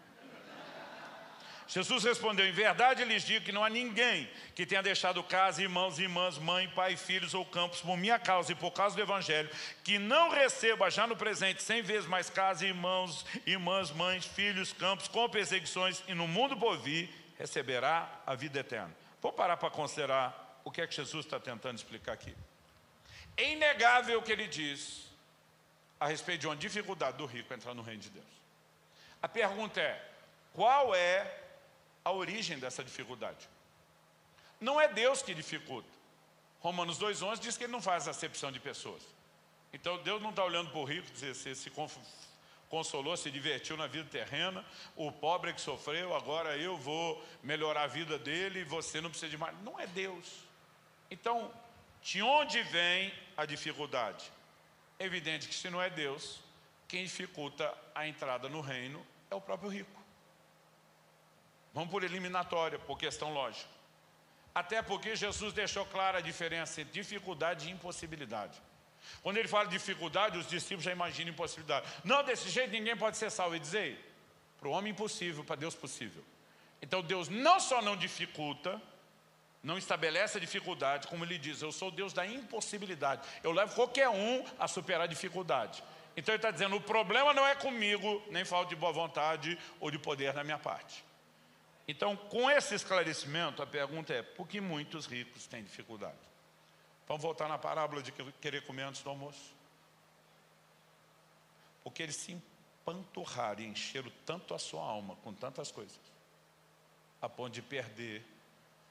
Jesus respondeu, em verdade lhes digo que não há ninguém que tenha deixado casa, irmãos e irmãs, mãe, pai, filhos ou campos por minha causa e por causa do Evangelho, que não receba já no presente 100 vezes mais casa, irmãos, irmãs, mães, filhos, campos, com perseguições, e no mundo por vir receberá a vida eterna. Vamos parar para considerar o que é que Jesus está tentando explicar aqui. É inegável o que ele diz a respeito de uma dificuldade do rico entrar no reino de Deus. A pergunta é, qual é a origem dessa dificuldade? Não é Deus que dificulta. Romanos 2,11 diz que ele não faz acepção de pessoas. Então Deus não está olhando para o rico e dizer, você se consolou, se divertiu na vida terrena, o pobre é que sofreu, agora eu vou melhorar a vida dele e você não precisa de mais. Não é Deus. Então, de onde vem a dificuldade? É evidente que se não é Deus, quem dificulta a entrada no reino é o próprio rico. Vamos por eliminatória, por questão lógica. Até porque Jesus deixou clara a diferença entre dificuldade e impossibilidade. Quando ele fala de dificuldade, os discípulos já imaginam impossibilidade. Não, desse jeito ninguém pode ser salvo. Ele diz, para o homem impossível, para Deus possível. Então Deus não só não dificulta, não estabelece a dificuldade, como ele diz, eu sou o Deus da impossibilidade. Eu levo qualquer um a superar a dificuldade. Então ele está dizendo, o problema não é comigo, nem falta de boa vontade ou de poder da minha parte. Então, com esse esclarecimento, a pergunta é, por que muitos ricos têm dificuldade? Vamos voltar na parábola de querer comer antes do almoço. Porque eles se empanturraram e encheram tanto a sua alma com tantas coisas, a ponto de perder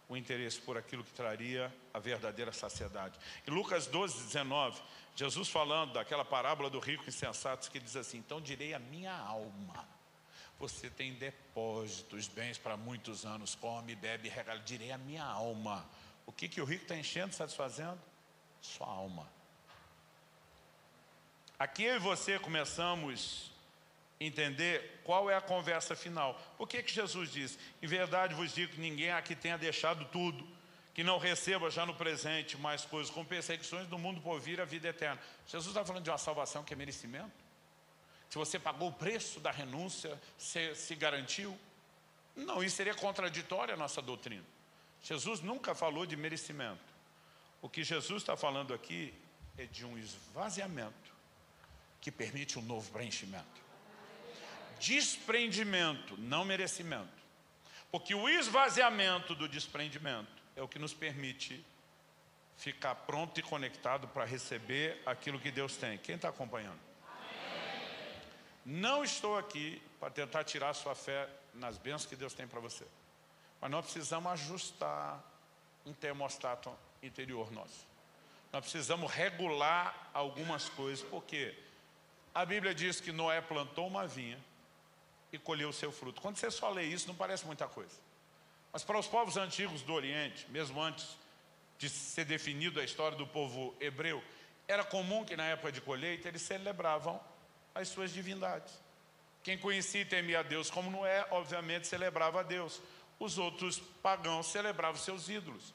o interesse por aquilo que traria a verdadeira saciedade. Em Lucas 12:19, Jesus falando daquela parábola do rico insensato, que diz assim, então direi a minha alma, você tem depósitos, bens para muitos anos, come, bebe, regala. Direi a minha alma. O que o rico está enchendo, satisfazendo? Sua alma. Aqui eu e você começamos a entender qual é a conversa final. Por que Jesus diz, em verdade vos digo que ninguém aqui tenha deixado tudo, que não receba já no presente mais coisas, com perseguições do mundo por vir a vida eterna. Jesus está falando de uma salvação que é merecimento? Se você pagou o preço da renúncia, se garantiu? Não, isso seria contraditório à nossa doutrina. Jesus nunca falou de merecimento. O que Jesus está falando aqui é de um esvaziamento que permite um novo preenchimento. Desprendimento, não merecimento. Porque o esvaziamento do desprendimento é o que nos permite ficar pronto e conectado para receber aquilo que Deus tem. Quem está acompanhando? Não estou aqui para tentar tirar a sua fé nas bênçãos que Deus tem para você. Mas nós precisamos ajustar um termostato interior nosso. Nós precisamos regular algumas coisas, porque a Bíblia diz que Noé plantou uma vinha, e colher o seu fruto. Quando você só lê isso, não parece muita coisa. Mas para os povos antigos do Oriente, mesmo antes de ser definido a história do povo hebreu, era comum que na época de colheita eles celebravam as suas divindades. Quem conhecia e temia a Deus como Noé, obviamente celebrava a Deus. Os outros pagãos celebravam seus ídolos.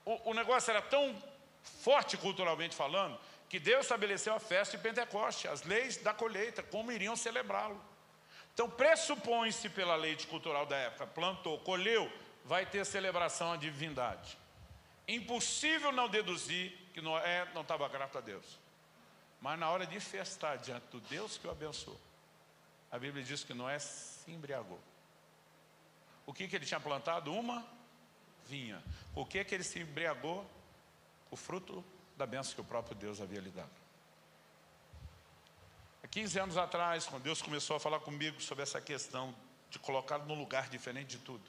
O negócio era tão forte culturalmente falando, que Deus estabeleceu a festa de Pentecoste, as leis da colheita, como iriam celebrá-lo. Então pressupõe-se pela lei cultural da época, plantou, colheu, vai ter celebração à divindade. Impossível não deduzir que Noé não estava grato a Deus. Mas na hora de festar diante do Deus que o abençoou, a Bíblia diz que Noé se embriagou. O que ele tinha plantado? Uma vinha. O que ele se embriagou? O fruto da bênção que o próprio Deus havia lhe dado. Há 15 anos atrás, quando Deus começou a falar comigo sobre essa questão de colocá-lo num lugar diferente de tudo,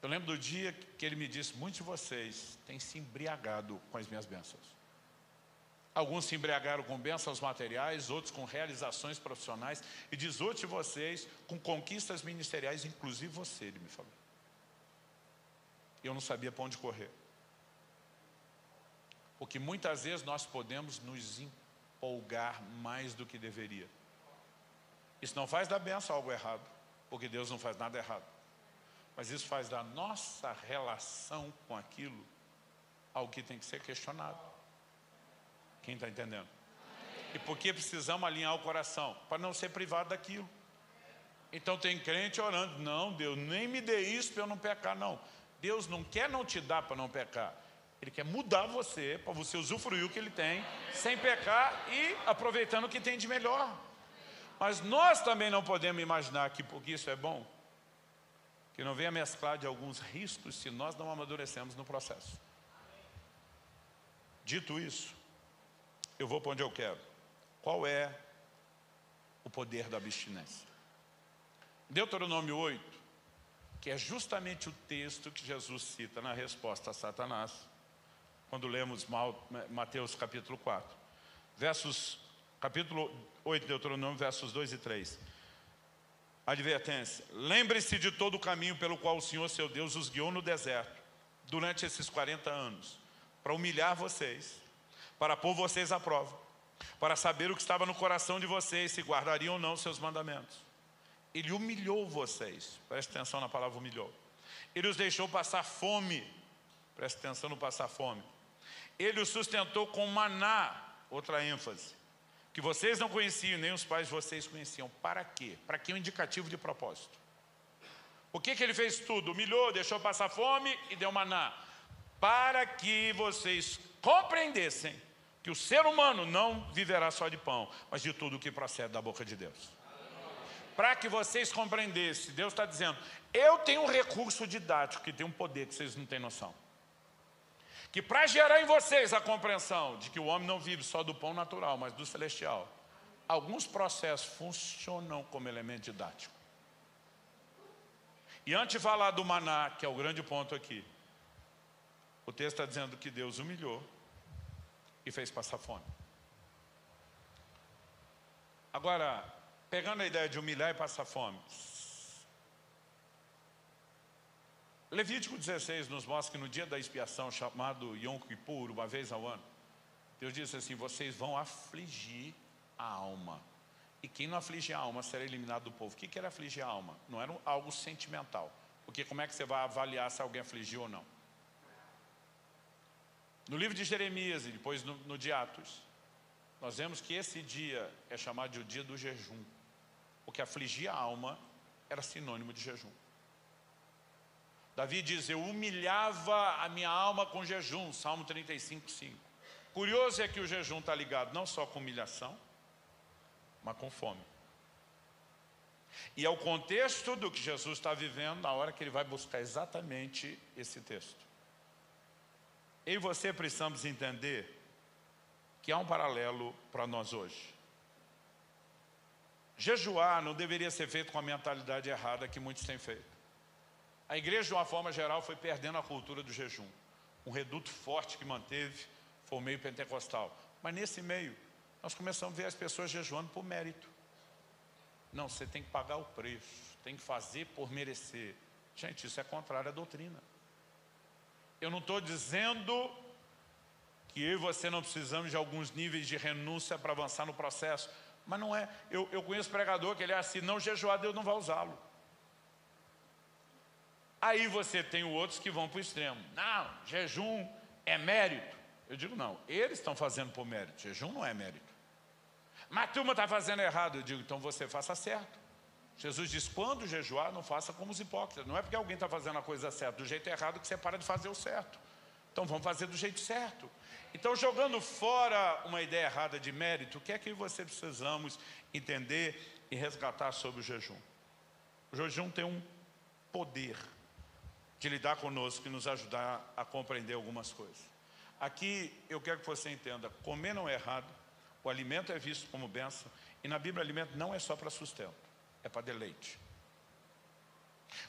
eu lembro do dia que ele me disse: muitos de vocês têm se embriagado com as minhas bênçãos. Alguns se embriagaram com bênçãos materiais, outros com realizações profissionais, e diz outros de vocês com conquistas ministeriais, inclusive você, ele me falou. Eu não sabia para onde correr. Porque muitas vezes nós podemos nos empolgar mais do que deveria. Isso não faz da bênção algo errado, porque Deus não faz nada errado. Mas isso faz da nossa relação com aquilo algo que tem que ser questionado. Quem está entendendo? E por que precisamos alinhar o coração? Para não ser privado daquilo. Então tem crente orando: não, Deus, nem me dê isso para eu não pecar. Não, Deus não quer não te dar para não pecar. Ele quer mudar você, para você usufruir o que Ele tem, sem pecar e aproveitando o que tem de melhor. Mas nós também não podemos imaginar que porque isso é bom, que não venha mesclar de alguns riscos se nós não amadurecemos no processo. Dito isso, eu vou para onde eu quero. Qual é o poder da abstinência? Deuteronômio 8, que é justamente o texto que Jesus cita na resposta a Satanás, quando lemos Mateus capítulo 4. Capítulo 8, Deuteronômio, versos 2 e 3. Advertência: lembre-se de todo o caminho pelo qual o Senhor seu Deus os guiou no deserto, durante esses 40 anos, para humilhar vocês, para pôr vocês à prova, para saber o que estava no coração de vocês, se guardariam ou não os seus mandamentos. Ele humilhou vocês, preste atenção na palavra humilhou. Ele os deixou passar fome, preste atenção no passar fome. Ele os sustentou com maná, outra ênfase, que vocês não conheciam, nem os pais de vocês conheciam. Para quê? Para que um indicativo de propósito. O que ele fez tudo? Humilhou, deixou passar fome e deu maná. Para que vocês compreendessem que o ser humano não viverá só de pão, mas de tudo o que procede da boca de Deus. Para que vocês compreendessem, Deus está dizendo: eu tenho um recurso didático que tem um poder que vocês não têm noção. Que para gerar em vocês a compreensão de que o homem não vive só do pão natural, mas do celestial, alguns processos funcionam como elemento didático. E antes de falar do maná, que é o grande ponto aqui, o texto está dizendo que Deus humilhou e fez passar fome. Agora, pegando a ideia de humilhar e passar fome, Levítico 16 nos mostra que no dia da expiação, chamado Yom Kippur, uma vez ao ano, Deus disse assim: vocês vão afligir a alma. E quem não afligir a alma será eliminado do povo. O que era afligir a alma? Não era algo sentimental. Porque como é que você vai avaliar se alguém afligiu ou não? No livro de Jeremias e depois no de Atos, nós vemos que esse dia é chamado de o dia do jejum. Porque afligir a alma era sinônimo de jejum. Davi diz: eu humilhava a minha alma com jejum, Salmo 35, 5. Curioso é que o jejum está ligado não só com humilhação, mas com fome. E é o contexto do que Jesus está vivendo na hora que ele vai buscar exatamente esse texto. Eu e você precisamos entender que há um paralelo para nós hoje. Jejuar não deveria ser feito com a mentalidade errada que muitos têm feito. A igreja, de uma forma geral, foi perdendo a cultura do jejum. Um reduto forte que manteve foi o meio pentecostal. Mas nesse meio, nós começamos a ver as pessoas jejuando por mérito. Não, você tem que pagar o preço, tem que fazer por merecer. Gente, isso é contrário à doutrina. Eu não estou dizendo que eu e você não precisamos de alguns níveis de renúncia para avançar no processo, mas não é. Eu conheço pregador que ele é assim, não jejuar, Deus não vai usá-lo. Aí você tem outros que vão para o extremo. Não, jejum é mérito. Eu digo não, eles estão fazendo por mérito, jejum não é mérito. Mas a turma está fazendo errado. Eu digo, então você faça certo. Jesus diz, quando jejuar, não faça como os hipócritas. Não é porque alguém está fazendo a coisa certa do jeito errado que você para de fazer o certo. Então vamos fazer do jeito certo. Então, jogando fora uma ideia errada de mérito, o que é que você precisamos entender e resgatar sobre o jejum? O jejum tem um poder de lidar conosco e nos ajudar a compreender algumas coisas. Aqui eu quero que você entenda, comer não é errado, o alimento é visto como bênção, e na Bíblia alimento não é só para sustento, é para deleite.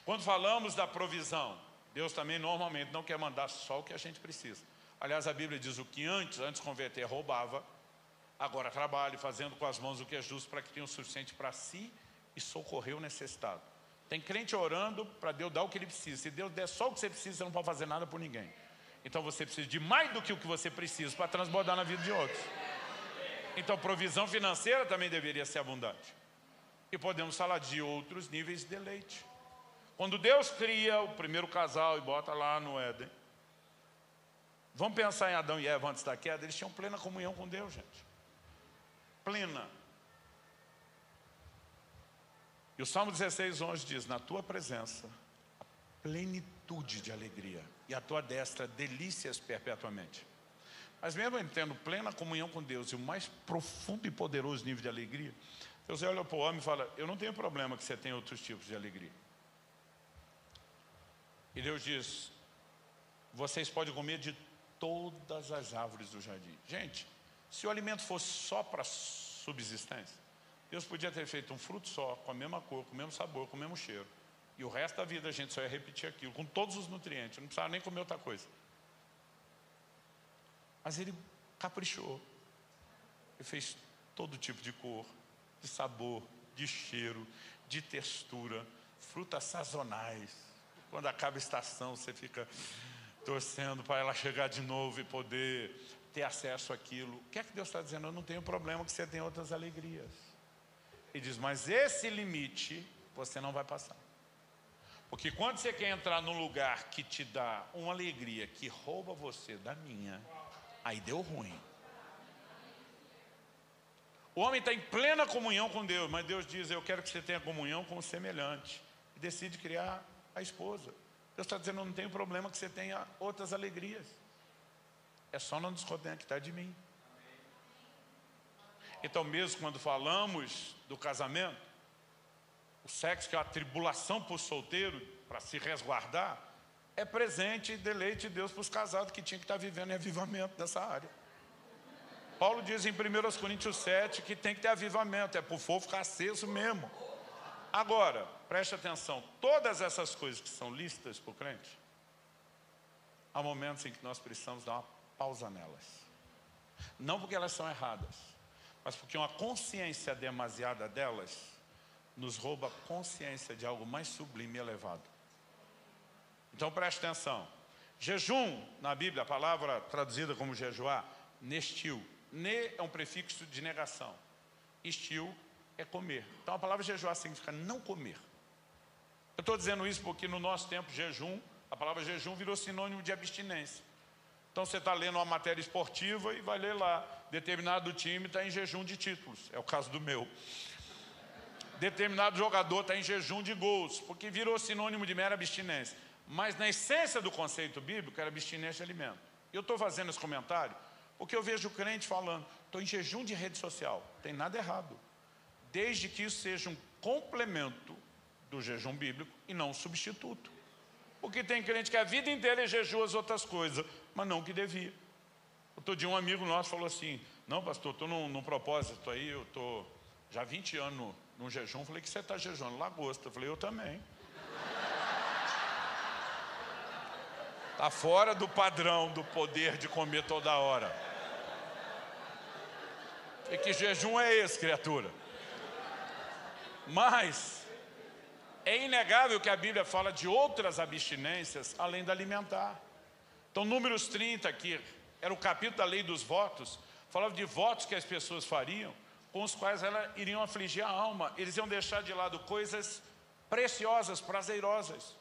Quando falamos da provisão, Deus também normalmente não quer mandar só o que a gente precisa. Aliás, a Bíblia diz o que antes de converter roubava, agora trabalha fazendo com as mãos o que é justo para que tenha o suficiente para si e socorrer o necessitado. Tem crente orando para Deus dar o que ele precisa. Se Deus der só o que você precisa, você não pode fazer nada por ninguém. Então você precisa de mais do que o que você precisa para transbordar na vida de outros. Então provisão financeira também deveria ser abundante. E podemos falar de outros níveis de deleite. Quando Deus cria o primeiro casal e bota lá no Éden, vamos pensar em Adão e Eva antes da queda, eles tinham plena comunhão com Deus, gente. Plena. E o Salmo 16:11 diz, na tua presença, a plenitude de alegria, e a tua destra, delícias perpetuamente. Mas mesmo eu tendo plena comunhão com Deus e o mais profundo e poderoso nível de alegria, Deus olha para o homem e fala, eu não tenho problema que você tenha outros tipos de alegria. E Deus diz, vocês podem comer de todas as árvores do jardim. Gente, se o alimento fosse só para subsistência, Deus podia ter feito um fruto só, com a mesma cor, com o mesmo sabor, com o mesmo cheiro. E o resto da vida a gente só ia repetir aquilo, com todos os nutrientes, não precisava nem comer outra coisa. Mas ele caprichou. Ele fez todo tipo de cor, de sabor, de cheiro, de textura, frutas sazonais. Quando acaba a estação, você fica torcendo para ela chegar de novo e poder ter acesso àquilo. O que é que Deus está dizendo? Eu não tenho problema que você tenha outras alegrias. Ele diz, mas esse limite você não vai passar. Porque quando você quer entrar num lugar que te dá uma alegria que rouba você da minha, aí deu ruim. O homem está em plena comunhão com Deus, mas Deus diz, eu quero que você tenha comunhão com o semelhante. E decide criar a esposa. Deus está dizendo, eu não tenho problema que você tenha outras alegrias. É só não desconectar de mim. Então mesmo quando falamos do casamento, o sexo que é a tribulação para o solteiro, para se resguardar, é presente e deleite de Deus para os casados que tinham que estar vivendo em avivamento dessa área. Paulo diz em 1 Coríntios 7 que tem que ter avivamento, é para o fogo ficar aceso mesmo. Agora, preste atenção, todas essas coisas que são listas para o crente, há momentos em que nós precisamos dar uma pausa nelas. Não porque elas são erradas, mas porque uma consciência demasiada delas nos rouba a consciência de algo mais sublime e elevado. Então preste atenção. Jejum, na Bíblia, a palavra traduzida como jejuar, nestil. Ne é um prefixo de negação. Estil é comer. Então a palavra jejuar significa não comer. Eu estou dizendo isso porque no nosso tempo jejum, a palavra jejum virou sinônimo de abstinência. Então você está lendo uma matéria esportiva e vai ler lá, determinado time está em jejum de títulos, é o caso do meu. Determinado jogador está em jejum de gols, porque virou sinônimo de mera abstinência. Mas na essência do conceito bíblico era abstinência de alimento. Eu estou fazendo esse comentário porque eu vejo o crente falando, estou em jejum de rede social. Tem nada errado, desde que isso seja um complemento do jejum bíblico e não um substituto. Porque tem crente que a vida inteira jejua as outras coisas, mas não o que devia. Outro dia um amigo nosso falou assim, não pastor, estou num propósito aí, eu estou já 20 anos num jejum. Falei, que você está jejuando? Lagosta. Eu falei, eu também. Está fora do padrão do poder de comer toda hora. E que jejum é esse, criatura? Mas é inegável que a Bíblia fala de outras abstinências além da alimentar. Então, Números 30, que era o capítulo da lei dos votos, falava de votos que as pessoas fariam, com os quais elas iriam afligir a alma. Eles iam deixar de lado coisas preciosas, prazerosas.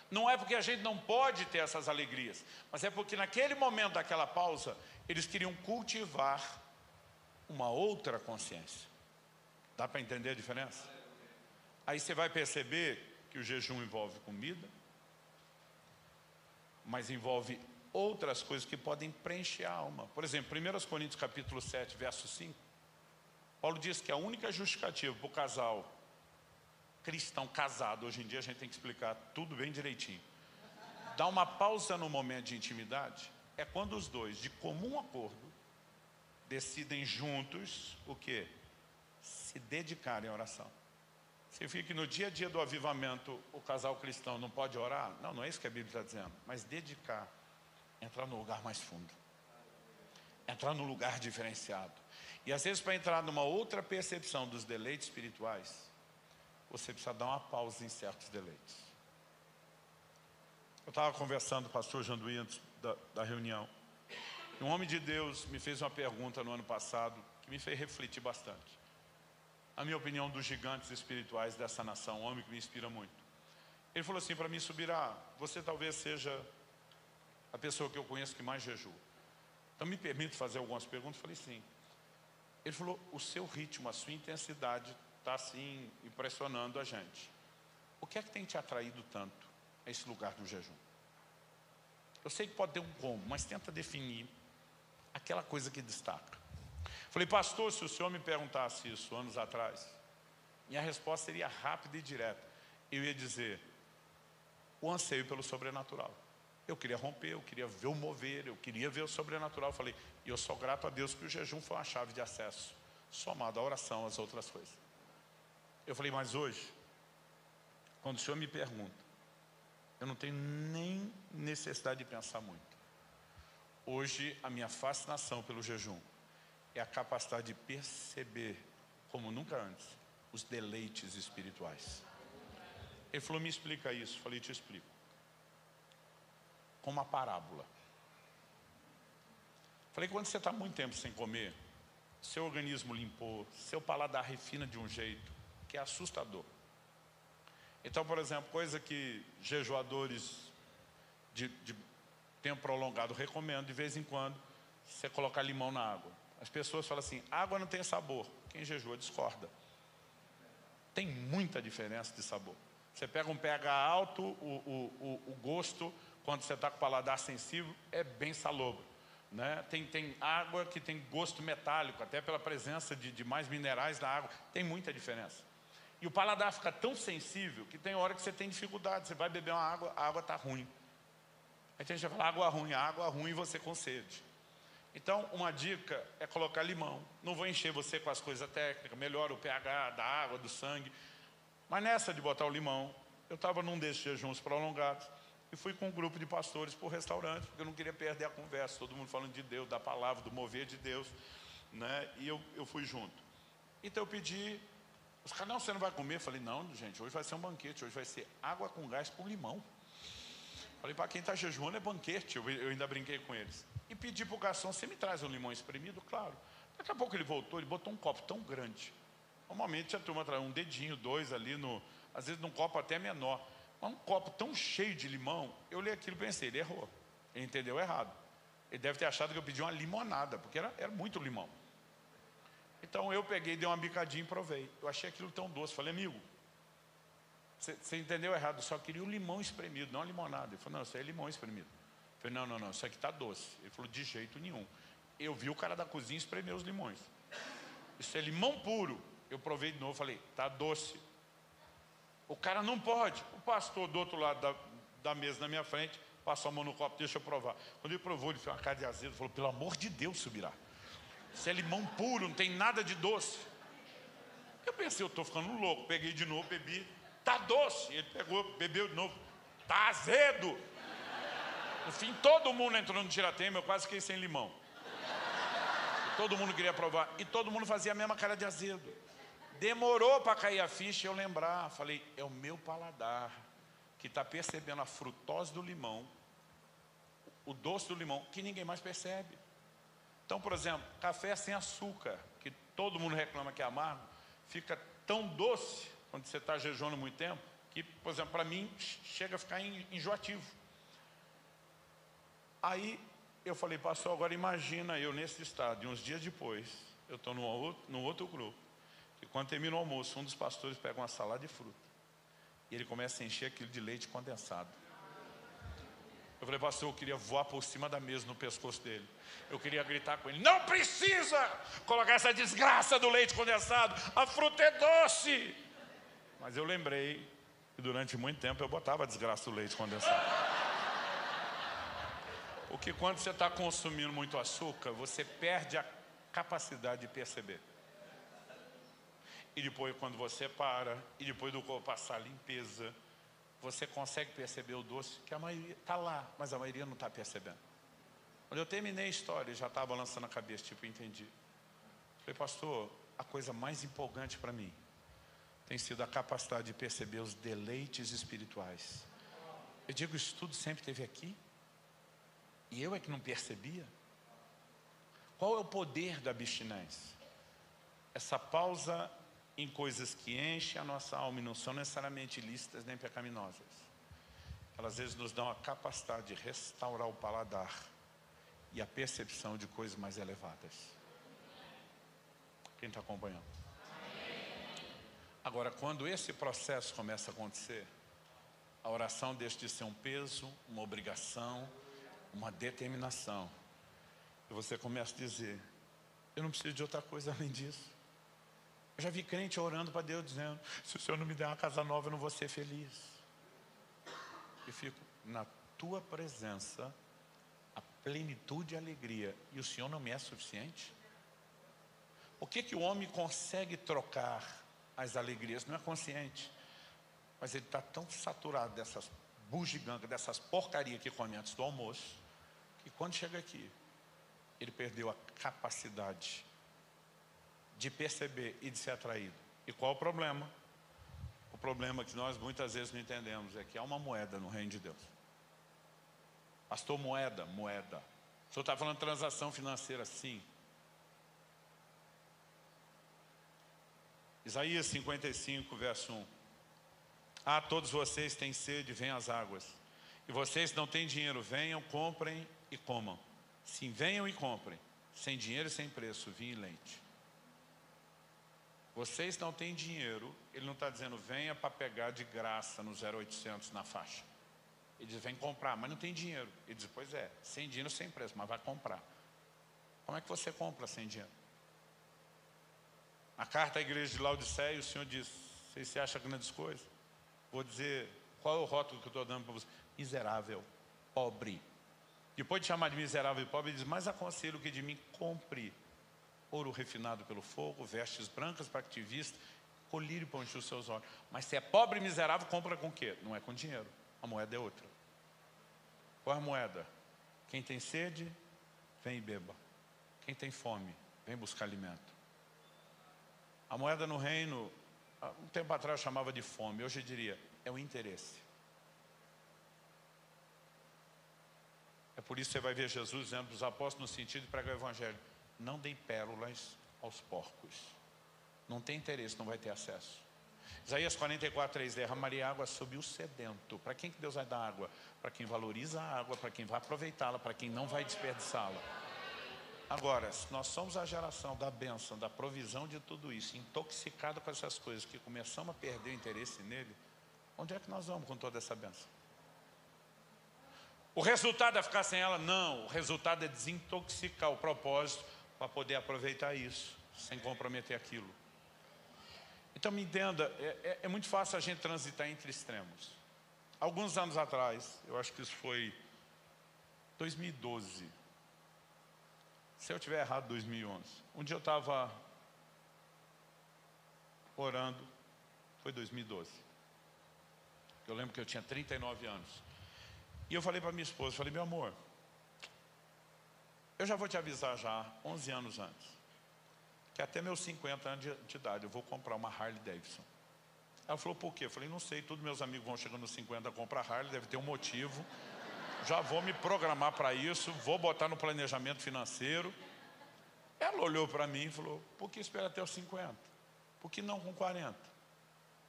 Não é porque a gente não pode ter essas alegrias, mas é porque naquele momento daquela pausa, eles queriam cultivar uma outra consciência. Dá para entender a diferença? Aí você vai perceber que o jejum envolve comida, mas envolve outras coisas que podem preencher a alma. Por exemplo, 1 Coríntios capítulo 7, verso 5, Paulo diz que a única justificativa para o casal cristão casado, hoje em dia a gente tem que explicar tudo bem direitinho, dar uma pausa no momento de intimidade, é quando os dois, de comum acordo, decidem juntos o quê? Se dedicarem à oração. Significa que no dia a dia do avivamento, o casal cristão não pode orar? Não, não é isso que a Bíblia está dizendo. Mas dedicar, entrar no lugar mais fundo. Entrar num lugar diferenciado. E às vezes para entrar numa outra percepção dos deleites espirituais, você precisa dar uma pausa em certos deleites. Eu estava conversando com o pastor Janduí antes da reunião. E um homem de Deus me fez uma pergunta no ano passado que me fez refletir bastante. A minha opinião dos gigantes espirituais dessa nação, um homem que me inspira muito. Ele falou assim para mim: Subirá, você talvez seja a pessoa que eu conheço que mais jejua. Então me permite fazer algumas perguntas? Eu falei sim. Ele falou: o seu ritmo, a sua intensidade está assim impressionando a gente. O que é que tem te atraído tanto a esse lugar do jejum? Eu sei que pode ter um como, mas tenta definir aquela coisa que destaca. Falei: pastor, se o senhor me perguntasse isso anos atrás, minha resposta seria rápida e direta. Eu ia dizer: o anseio pelo sobrenatural. Eu queria romper, eu queria ver o mover, eu queria ver o sobrenatural. Eu falei: e eu sou grato a Deus que o jejum foi uma chave de acesso, somado à oração, às outras coisas. Eu falei: mas hoje, quando o senhor me pergunta, eu não tenho nem necessidade de pensar muito. Hoje, a minha fascinação pelo jejum é a capacidade de perceber, como nunca antes, os deleites espirituais. Ele falou: me explica isso. Eu falei: te explico. Com uma parábola. Falei: quando você está muito tempo sem comer, seu organismo limpou, seu paladar refina de um jeito que é assustador. Então, por exemplo, coisa que jejuadores de tempo prolongado recomendam, de vez em quando, você colocar limão na água. As pessoas falam assim: água não tem sabor. Quem jejua discorda. Tem muita diferença de sabor. Você pega um pH alto, o gosto, quando você está com o paladar sensível, é bem salobro, né? Tem água que tem gosto metálico, até pela presença de mais minerais na água. Tem muita diferença. E o paladar fica tão sensível que tem hora que você tem dificuldade. Você vai beber uma água, a água está ruim. Aí tem gente que fala: água ruim, você com sede. Então, uma dica é colocar limão. Não vou encher você com as coisas técnicas, melhora o pH da água, do sangue. Mas nessa de botar o limão, eu estava num desses jejuns prolongados e fui com um grupo de pastores para o restaurante, porque eu não queria perder a conversa. Todo mundo falando de Deus, da palavra, do mover de Deus, né? E eu fui junto. Então eu pedi. Os caras: não, você não vai comer? Eu falei: não, gente, hoje vai ser um banquete, hoje vai ser água com gás com limão. Falei: para quem está jejuando é banquete. Eu ainda brinquei com eles. E pedi para o garçom: você me traz um limão espremido? Claro. Daqui a pouco ele voltou, ele botou um copo tão grande. Normalmente a turma traz um dedinho, dois ali, às vezes num copo até menor. Mas um copo tão cheio de limão, eu olhei aquilo e pensei: ele errou. Ele entendeu errado. Ele deve ter achado que eu pedi uma limonada, porque era muito limão. Então eu peguei, dei uma bicadinha e provei. Eu achei aquilo tão doce. Falei: amigo, você entendeu errado, eu só queria um limão espremido, não uma limonada. Ele falou: não, isso aí é limão espremido. Eu falei: não, isso aqui está doce. Ele falou: de jeito nenhum. Eu vi o cara da cozinha espremer os limões. Isso é limão puro. Eu provei de novo, falei: está doce. O cara: não pode. O pastor do outro lado da mesa na minha frente passou a mão no copo: deixa eu provar. Quando ele provou, ele fez uma cara de azedo, falou: pelo amor de Deus, Subirá, isso é limão puro, não tem nada de doce. Eu pensei: eu estou ficando louco. Peguei de novo, bebi: está doce. Ele pegou, bebeu de novo: está azedo. No fim, todo mundo entrou no tiratema, eu quase fiquei sem limão. E todo mundo queria provar. E todo mundo fazia a mesma cara de azedo. Demorou para cair a ficha e eu lembrar. Falei, é o meu paladar que está percebendo a frutose do limão, o doce do limão, que ninguém mais percebe. Então, por exemplo, café sem açúcar, que todo mundo reclama que é amargo, fica tão doce, quando você está jejuando muito tempo, que, por exemplo, para mim, chega a ficar enjoativo. Aí, eu falei, pastor, agora imagina eu nesse estado, e uns dias depois, eu estou num outro grupo, e quando termina o almoço, um dos pastores pega uma salada de fruta, e ele começa a encher aquilo de leite condensado. Eu falei, pastor, eu queria voar por cima da mesa no pescoço dele. Eu queria gritar com ele, não precisa colocar essa desgraça do leite condensado, a fruta é doce. Mas eu lembrei que durante muito tempo eu botava a desgraça do leite condensado. Porque quando você está consumindo muito açúcar, você perde a capacidade de perceber. E depois, quando você para, e depois do corpo passar a limpeza, você consegue perceber o doce, que a maioria está lá, mas a maioria não está percebendo. Quando eu terminei a história, já estava balançando a cabeça, tipo, entendi. Falei, pastor, a coisa mais empolgante para mim tem sido a capacidade de perceber os deleites espirituais. Eu digo, isso tudo sempre esteve aqui? E eu é que não percebia? Qual é o poder da abstinência? Essa pausa em coisas que enchem a nossa alma e não são necessariamente ilícitas nem pecaminosas. Elas às vezes nos dão a capacidade de restaurar o paladar e a percepção de coisas mais elevadas. Quem está acompanhando? Agora, quando esse processo começa a acontecer, a oração deixa de ser um peso, uma obrigação, uma determinação. E você começa a dizer, eu não preciso de outra coisa além disso. Eu já vi crente orando para Deus dizendo, se o Senhor não me der uma casa nova, eu não vou ser feliz. E fico, na tua presença, a plenitude e a alegria, e o Senhor não me é suficiente? O que o homem consegue trocar as alegrias? Não é consciente, mas ele está tão saturado dessas bugigangas, dessas porcarias que come antes do almoço, que quando chega aqui, ele perdeu a capacidade de perceber e de ser atraído. E qual o problema? O problema que nós muitas vezes não entendemos é que há uma moeda no reino de Deus. Pastor, moeda. O senhor está falando de transação financeira? Sim. Isaías 55, verso 1. Ah, todos vocês têm sede, venham às águas. E vocês não têm dinheiro, venham, comprem e comam. Sim, venham e comprem. Sem dinheiro e sem preço, vinho e leite. Vocês não têm dinheiro, ele não está dizendo venha para pegar de graça no 0800 na faixa. Ele diz, vem comprar, mas não tem dinheiro. Ele diz, pois é, sem dinheiro, sem preço, mas vai comprar. Como é que você compra sem dinheiro? Na carta à igreja de Laodiceia, o Senhor diz, vocês se acham grandes coisas? Vou dizer, qual é o rótulo que eu estou dando para você? Miserável, pobre. Depois de chamar de miserável e pobre, ele diz, mas aconselho que de mim compre ouro refinado pelo fogo, vestes brancas para que te vista, colírio para encher os seus olhos. Mas se é pobre e miserável, compra com o quê? Não é com dinheiro, a moeda é outra. Qual é a moeda? Quem tem sede, vem e beba. Quem tem fome, vem buscar alimento. A moeda no reino, um tempo atrás eu chamava de fome, hoje eu diria, é o interesse. É por isso que você vai ver Jesus dizendo para os apóstolos no sentido de pregar o evangelho. Não deem pérolas aos porcos. Não tem interesse, não vai ter acesso. Isaías 44, 3, derramaria água sobre o sedento. Para quem que Deus vai dar água? Para quem valoriza a água, para quem vai aproveitá-la, para quem não vai desperdiçá-la. Agora, se nós somos a geração da bênção, da provisão de tudo isso, intoxicado com essas coisas, que começamos a perder o interesse nele, onde é que nós vamos com toda essa bênção? O resultado é ficar sem ela? Não, o resultado é desintoxicar o propósito para poder aproveitar isso, sem comprometer aquilo. Então me entenda, é muito fácil a gente transitar entre extremos. Alguns anos atrás, eu acho que isso foi 2012, se eu tiver errado, 2011. Um dia eu estava orando, foi 2012. Eu lembro que eu tinha 39 anos. E eu falei para minha esposa, falei, meu amor, eu já vou te avisar já, 11 anos antes, que até meus 50 anos de idade eu vou comprar uma Harley Davidson. Ela falou, por quê? Eu falei, não sei, todos meus amigos vão chegando nos 50 a comprar Harley, deve ter um motivo. Já vou me programar para isso, vou botar no planejamento financeiro. Ela olhou para mim e falou, por que esperar até os 50? Por que não com 40?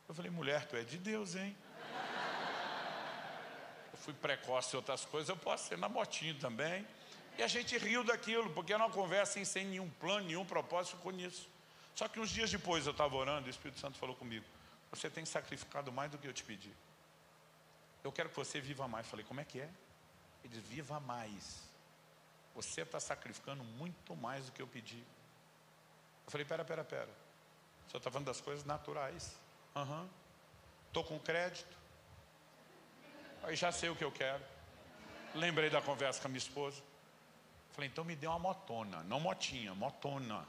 Eu falei, mulher, tu é de Deus, hein? Eu fui precoce em outras coisas, eu posso ser na motinho também. E a gente riu daquilo, porque era uma conversa sem nenhum plano, nenhum propósito, ficou nisso. Só que uns dias depois eu estava orando e o Espírito Santo falou comigo, você tem sacrificado mais do que eu te pedi. Eu quero que você viva mais. Eu falei, como é que é? Ele diz, viva mais. Você está sacrificando muito mais do que eu pedi. Eu falei, pera. O senhor está falando das coisas naturais. Estou com crédito. Aí já sei o que eu quero. Lembrei da conversa com a minha esposa. Falei, então me dê uma motona. Não motinha, motona.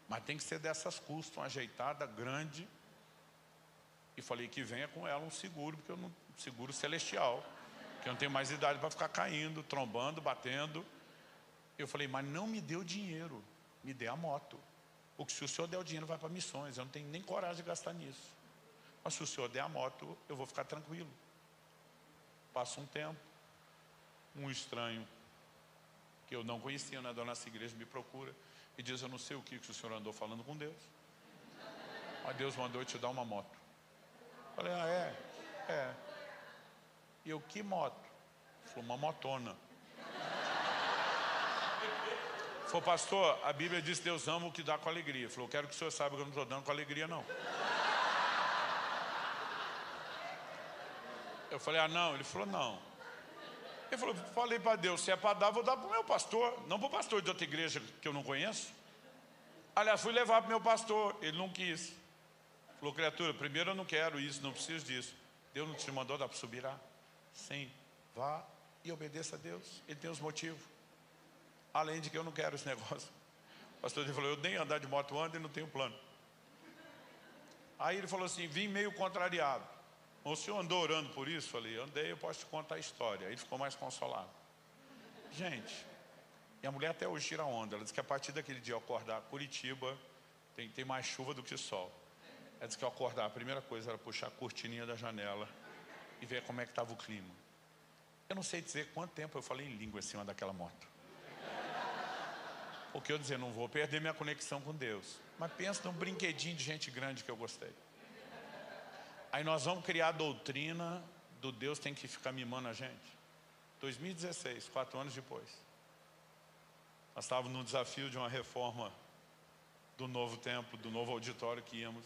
Mas tem que ser dessas custom, ajeitada, grande. E falei que venha com ela um seguro, porque eu não, seguro celestial. Que eu não tenho mais idade para ficar caindo, trombando, batendo. Eu falei, mas não me dê o dinheiro, me dê a moto. Porque se o senhor der o dinheiro, vai para missões. Eu não tenho nem coragem de gastar nisso. Mas se o senhor der a moto, eu vou ficar tranquilo. Passa um tempo, um estranho que eu não conhecia da nossa igreja me procura e diz, eu não sei o que o senhor andou falando com Deus, mas Deus mandou eu te dar uma moto. Eu falei, é. E eu, que moto? Ele falou, uma motona. Ele falou, pastor, a Bíblia diz que Deus ama o que dá com alegria. Ele falou, eu quero que o senhor saiba que eu não estou dando com alegria, não. Eu falei, não. Ele falou, não. Ele falou, falei para Deus, se é para dar, vou dar para o meu pastor, não para o pastor de outra igreja que eu não conheço. Aliás, fui levar para o meu pastor, ele não quis. Falou, criatura, primeiro eu não quero isso, não preciso disso. Deus não te mandou dar para subir lá? Sim, vá e obedeça a Deus, ele tem os motivos. Além de que eu não quero esse negócio. O pastor falou, eu nem andar de moto ando e não tenho plano. Aí ele falou assim, vim meio contrariado. O senhor andou orando por isso? Falei, andei, eu posso te contar a história. Aí ele ficou mais consolado. Gente, e a mulher até hoje tira onda. Ela disse que a partir daquele dia eu acordar, Curitiba tem mais chuva do que sol. Ela disse que eu acordar, a primeira coisa era puxar a cortininha da janela e ver como é que estava o clima. Eu não sei dizer quanto tempo eu falei em língua em cima daquela moto. Porque eu dizia, não vou perder minha conexão com Deus. Mas pensa num brinquedinho de gente grande que eu gostei. Aí nós vamos criar a doutrina do Deus tem que ficar mimando a gente. 2016, 4 anos depois. Nós estávamos no desafio de uma reforma do novo templo, do novo auditório que íamos.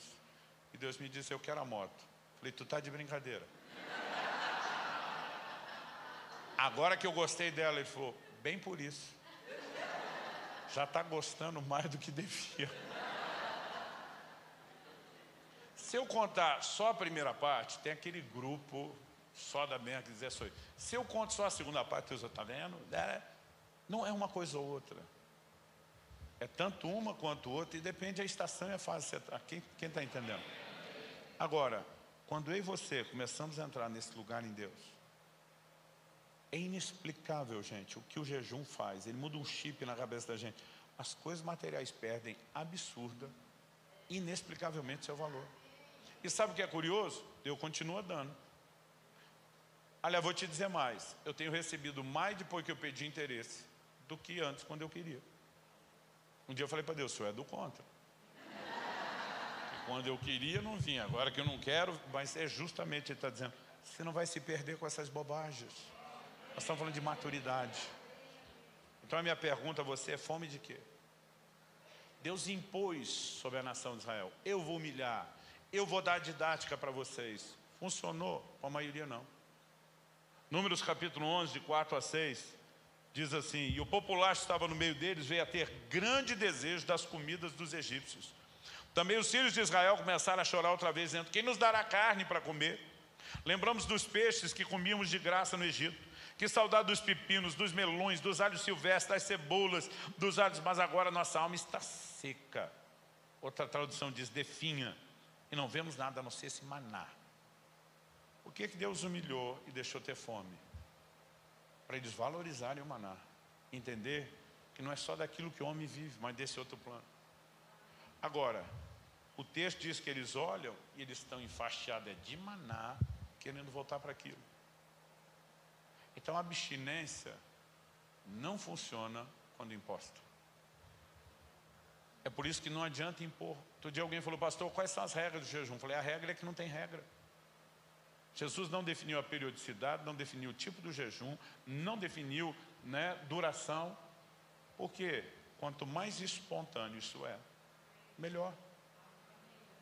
E Deus me disse, eu quero a moto. Falei, tu tá de brincadeira. Agora que eu gostei dela, ele falou, bem por isso. Já está gostando mais do que devia. Se eu contar só a primeira parte, tem aquele grupo só da Benha que diz, sou eu. Se eu conto só a segunda parte, você está vendo? Não é uma coisa ou outra. É tanto uma quanto outra e depende da estação e a fase que você está. Quem está entendendo? Agora, quando eu e você começamos a entrar nesse lugar em Deus, é inexplicável, gente, o que o jejum faz. Ele muda um chip na cabeça da gente. As coisas materiais perdem absurda, inexplicavelmente seu valor. E sabe o que é curioso? Deus continua dando. Aliás, vou te dizer mais. Eu tenho recebido mais depois que eu pedi interesse do que antes, quando eu queria. Um dia eu falei para Deus, o senhor é do contra. E quando eu queria, não vinha. Agora que eu não quero, mas é justamente ele está dizendo, você não vai se perder com essas bobagens. Nós estamos falando de maturidade. Então a minha pergunta a você é fome de quê? Deus impôs sobre a nação de Israel. Eu vou humilhar. Eu vou dar didática para vocês. Funcionou? Com a maioria não. Números capítulo 11, de 4 a 6, diz assim, e o populacho estava no meio deles, veio a ter grande desejo das comidas dos egípcios. Também os filhos de Israel começaram a chorar outra vez, dizendo, quem nos dará carne para comer? Lembramos dos peixes que comíamos de graça no Egito. Que saudade dos pepinos, dos melões, dos alhos silvestres, das cebolas, dos alhos, mas agora nossa alma está seca. Outra tradução diz, definha, e não vemos nada a não ser esse maná. Por que Deus humilhou e deixou ter fome? Para eles valorizarem o maná. Entender que não é só daquilo que o homem vive, mas desse outro plano. Agora, o texto diz que eles olham e eles estão enfastiados de maná, querendo voltar para aquilo. Então a abstinência não funciona quando imposta. É por isso que não adianta impor. Outro dia alguém falou: pastor, quais são as regras do jejum? Eu falei: a regra é que não tem regra. Jesus não definiu a periodicidade, não definiu o tipo do jejum, não definiu, duração. Porque quanto mais espontâneo isso é, melhor.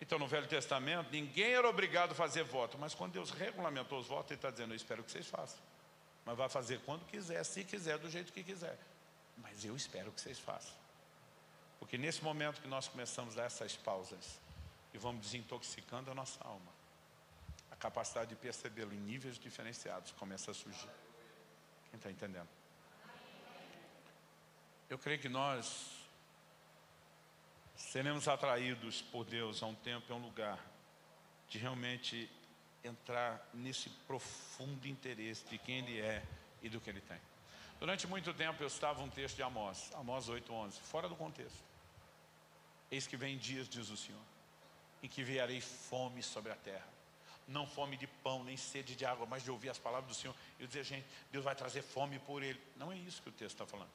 Então no Velho Testamento ninguém era obrigado a fazer voto, mas quando Deus regulamentou os votos, Ele está dizendo: eu espero que vocês façam, mas vai fazer quando quiser, se quiser, do jeito que quiser, mas eu espero que vocês façam. Porque nesse momento que nós começamos a dar essas pausas e vamos desintoxicando a nossa alma, a capacidade de percebê-lo em níveis diferenciados começa a surgir. Quem está entendendo? Eu creio que nós seremos atraídos por Deus a um tempo e a um lugar de realmente entrar nesse profundo interesse de quem Ele é e do que Ele tem. Durante muito tempo eu estava um texto de Amós 8:11, fora do contexto. Eis que vem dias, diz o Senhor, em que enviarei fome sobre a terra. Não fome de pão, nem sede de água, mas de ouvir as palavras do Senhor. E eu dizia: gente, Deus vai trazer fome por Ele. Não é isso que o texto está falando.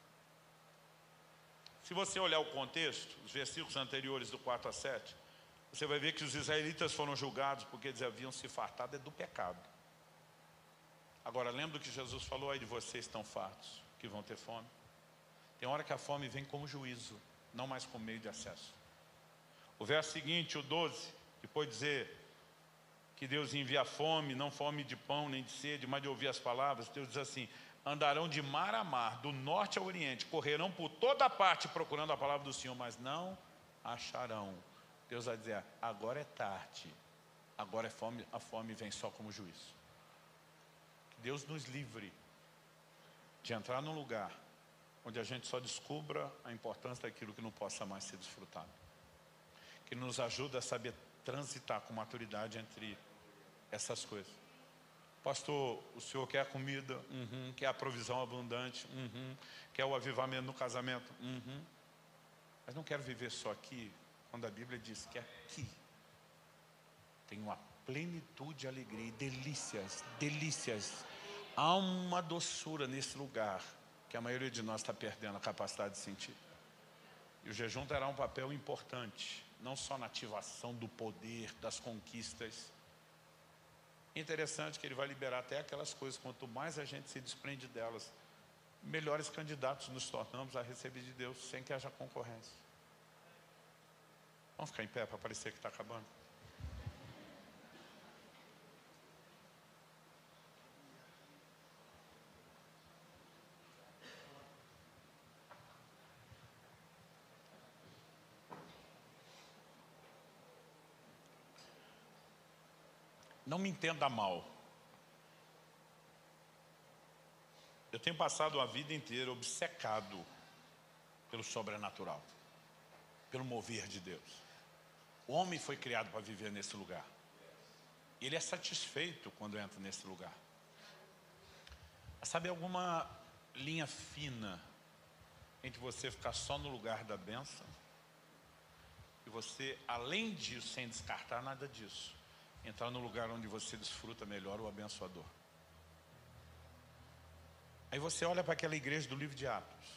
Se você olhar o contexto, os versículos anteriores do 4 a 7, você vai ver que os israelitas foram julgados porque eles haviam se fartado do pecado. Agora, lembra do que Jesus falou: aí de vocês estão fartos, que vão ter fome. Tem hora que a fome vem como juízo, não mais como meio de acesso. O verso seguinte, o 12, depois de dizer que Deus envia fome, não fome de pão nem de sede, mas de ouvir as palavras, Deus diz assim: andarão de mar a mar, do norte ao oriente, correrão por toda parte procurando a palavra do Senhor, mas não acharão. Deus vai dizer: agora é tarde, agora é fome, a fome vem só como juízo. Que Deus nos livre de entrar num lugar onde a gente só descubra a importância daquilo que não possa mais ser desfrutado. Que nos ajude a saber transitar com maturidade entre essas coisas. Pastor, o senhor quer a comida? Quer a provisão abundante? Quer o avivamento no casamento? Mas não quero viver só aqui, quando a Bíblia diz que aqui tem uma plenitude, alegria e delícias, delícias. Há uma doçura nesse lugar que a maioria de nós está perdendo a capacidade de sentir. E o jejum terá um papel importante, não só na ativação do poder, das conquistas. Interessante que ele vai liberar até aquelas coisas, quanto mais a gente se desprende delas, melhores candidatos nos tornamos a receber de Deus, sem que haja concorrência. Vamos ficar em pé para parecer que está acabando? Não me entenda mal. Eu tenho passado a vida inteira obcecado pelo sobrenatural, pelo mover de Deus. O homem foi criado para viver nesse lugar. Ele é satisfeito quando entra nesse lugar. Sabe alguma linha fina entre você ficar só no lugar da bênção e você, além disso, sem descartar nada disso, entrar no lugar onde você desfruta melhor o abençoador? Aí você olha para aquela igreja do livro de Atos,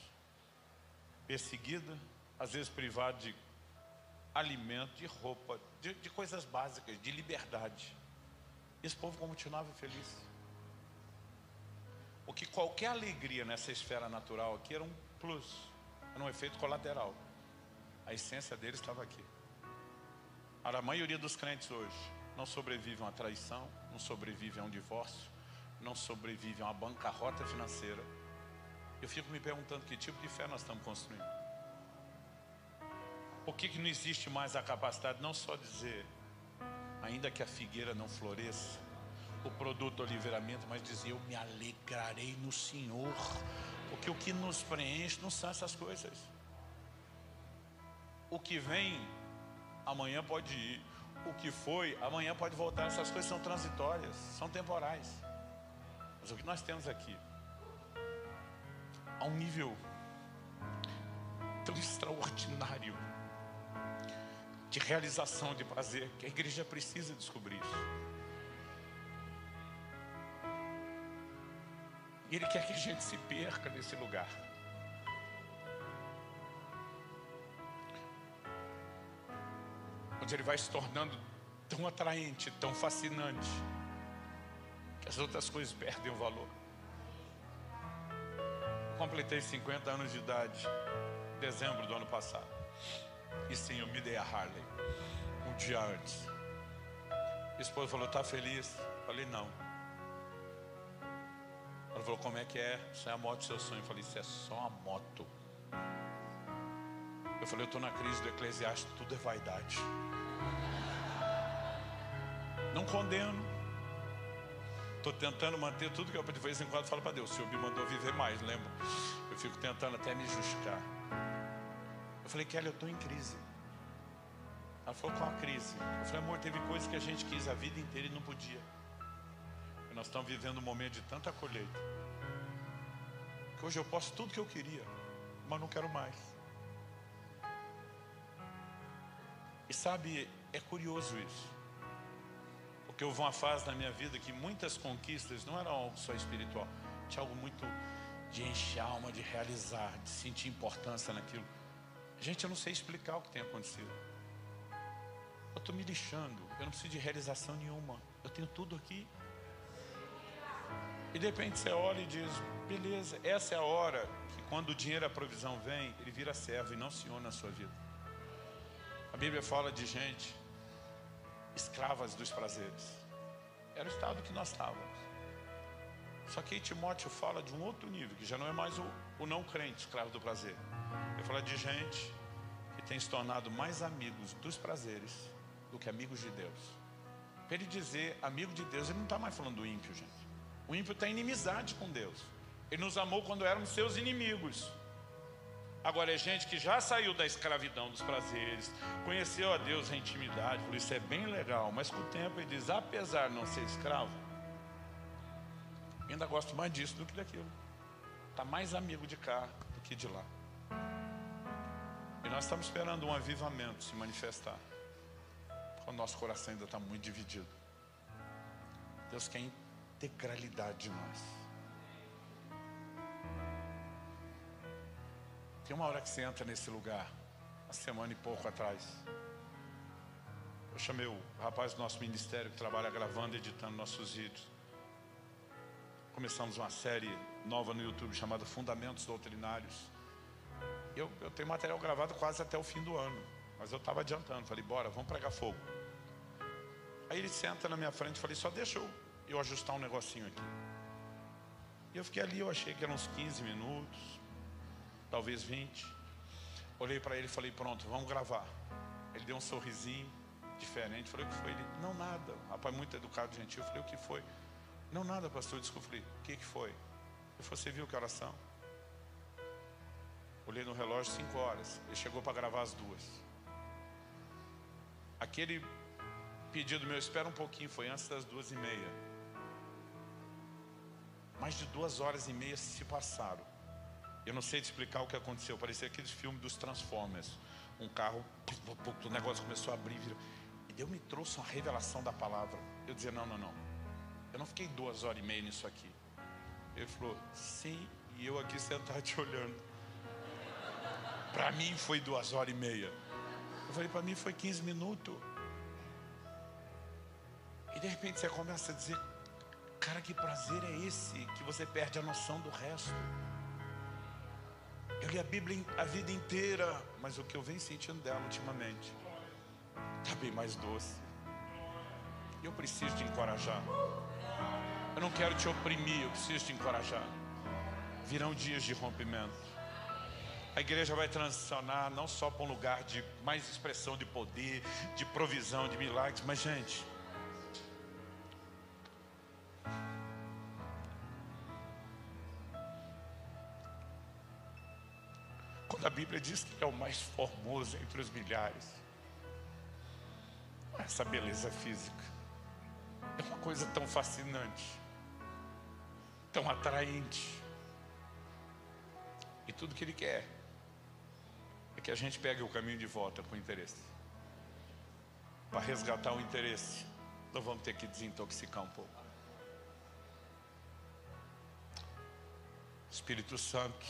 perseguida, às vezes privada de alimento, de roupa, de coisas básicas, de liberdade. Esse povo continuava feliz. Porque qualquer alegria nessa esfera natural aqui era um plus, era um efeito colateral. A essência deles estava aqui. A maioria dos crentes hoje não sobrevivem a uma traição, não sobrevivem a um divórcio, não sobrevivem a uma bancarrota financeira. Eu fico me perguntando que tipo de fé nós estamos construindo. Por que não existe mais a capacidade não só de dizer, ainda que a figueira não floresça, o produto oliveiramento, mas dizer: eu me alegrarei no Senhor, porque o que nos preenche não são essas coisas. O que vem, amanhã pode ir. O que foi, amanhã pode voltar. Essas coisas são transitórias, são temporais. Mas o que nós temos aqui, a um nível tão extraordinário, de realização, de prazer, que a igreja precisa descobrir isso. E Ele quer que a gente se perca nesse lugar. Onde Ele vai se tornando tão atraente, tão fascinante, que as outras coisas perdem o valor. Completei 50 anos de idade, em dezembro do ano passado. E sim, eu me dei a Harley, um dia antes. A esposa falou, tá feliz? Eu falei, não. Ela falou, como é que é? Isso é a moto do seu sonho. Eu falei, isso é só uma moto. Eu falei, eu estou na crise do Eclesiastes, tudo é vaidade. Não condeno. Estou tentando manter tudo que eu de vez em quando falo para Deus. O Senhor me mandou viver mais, lembra? Eu fico tentando até me justificar. Eu falei, Kelly, eu estou em crise. Ela falou, qual a crise? Eu falei, amor, teve coisas que a gente quis a vida inteira e não podia. E nós estamos vivendo um momento de tanta colheita, que hoje eu posso tudo que eu queria, mas não quero mais. E sabe, é curioso isso. Porque houve uma fase na minha vida que muitas conquistas não eram algo só espiritual. Tinha algo muito de encher a alma, de realizar, de sentir importância naquilo. Gente, eu não sei explicar o que tem acontecido. Eu estou me lixando, eu não preciso de realização nenhuma. Eu tenho tudo aqui. E de repente você olha e diz, beleza, essa é a hora que quando o dinheiro e a provisão vem, ele vira servo e não senhor na sua vida. A Bíblia fala de gente escravas dos prazeres. Era o estado que nós estávamos. Só que aí Timóteo fala de um outro nível, que já não é mais o não crente escravo do prazer. Ele fala de gente que tem se tornado mais amigos dos prazeres do que amigos de Deus. Para ele dizer amigo de Deus, ele não está mais falando do ímpio, gente. O ímpio está em inimizade com Deus. Ele nos amou quando éramos seus inimigos. Agora é gente que já saiu da escravidão dos prazeres, conheceu a Deus em intimidade, por isso é bem legal, mas com o tempo ele diz, apesar de não ser escravo, ainda gosto mais disso do que daquilo. Está mais amigo de cá do que de lá. E nós estamos esperando um avivamento se manifestar. O nosso coração ainda está muito dividido. Deus quer integralidade de nós. Tem uma hora que você entra nesse lugar, uma semana e pouco atrás. Eu chamei o rapaz do nosso ministério que trabalha gravando e editando nossos vídeos. Começamos uma série nova no YouTube chamada Fundamentos Doutrinários. Eu tenho material gravado quase até o fim do ano, mas eu estava adiantando, falei, bora, vamos pregar fogo. Aí ele senta na minha frente, falei, só deixa eu ajustar um negocinho aqui. E eu fiquei ali, eu achei que eram uns 15 minutos. Talvez 20. Olhei para ele e falei, pronto, vamos gravar. Ele deu um sorrisinho diferente. Falei, o que foi? Ele, não, nada. Rapaz, muito educado, gentil. Eu falei, o que foi? Não, nada, pastor, desculpa. Eu falei, o que foi? Ele falou, você viu que horas são? Olhei no relógio, 5 horas. Ele chegou para gravar às 2. Aquele pedido meu, espera um pouquinho, foi antes das 2:30. Mais de 2h30 se passaram. Eu não sei te explicar o que aconteceu. Parecia aqueles filmes dos Transformers. Um carro, o negócio começou a abrir. E Deus me trouxe uma revelação da palavra. Eu dizia, não. Eu não fiquei 2h30 nisso aqui. Ele falou, sim. E eu aqui sentado te olhando. Para mim foi 2h30. Eu falei, para mim foi 15 minutos. E de repente você começa a dizer, cara, que prazer é esse? Que você perde a noção do resto. Eu li a Bíblia a vida inteira, mas o que eu venho sentindo dela ultimamente está bem mais doce. Eu preciso te encorajar. Eu não quero te oprimir, eu preciso te encorajar. Virão dias de rompimento. A igreja vai transicionar não só para um lugar de mais expressão de poder, de provisão, de milagres, mas gente, quando a Bíblia diz que é o mais formoso entre os milhares, essa beleza física é uma coisa tão fascinante, tão atraente. E tudo que Ele quer é que a gente pegue o caminho de volta com interesse. para resgatar o interesse, nós vamos ter que desintoxicar um pouco. Espírito Santo,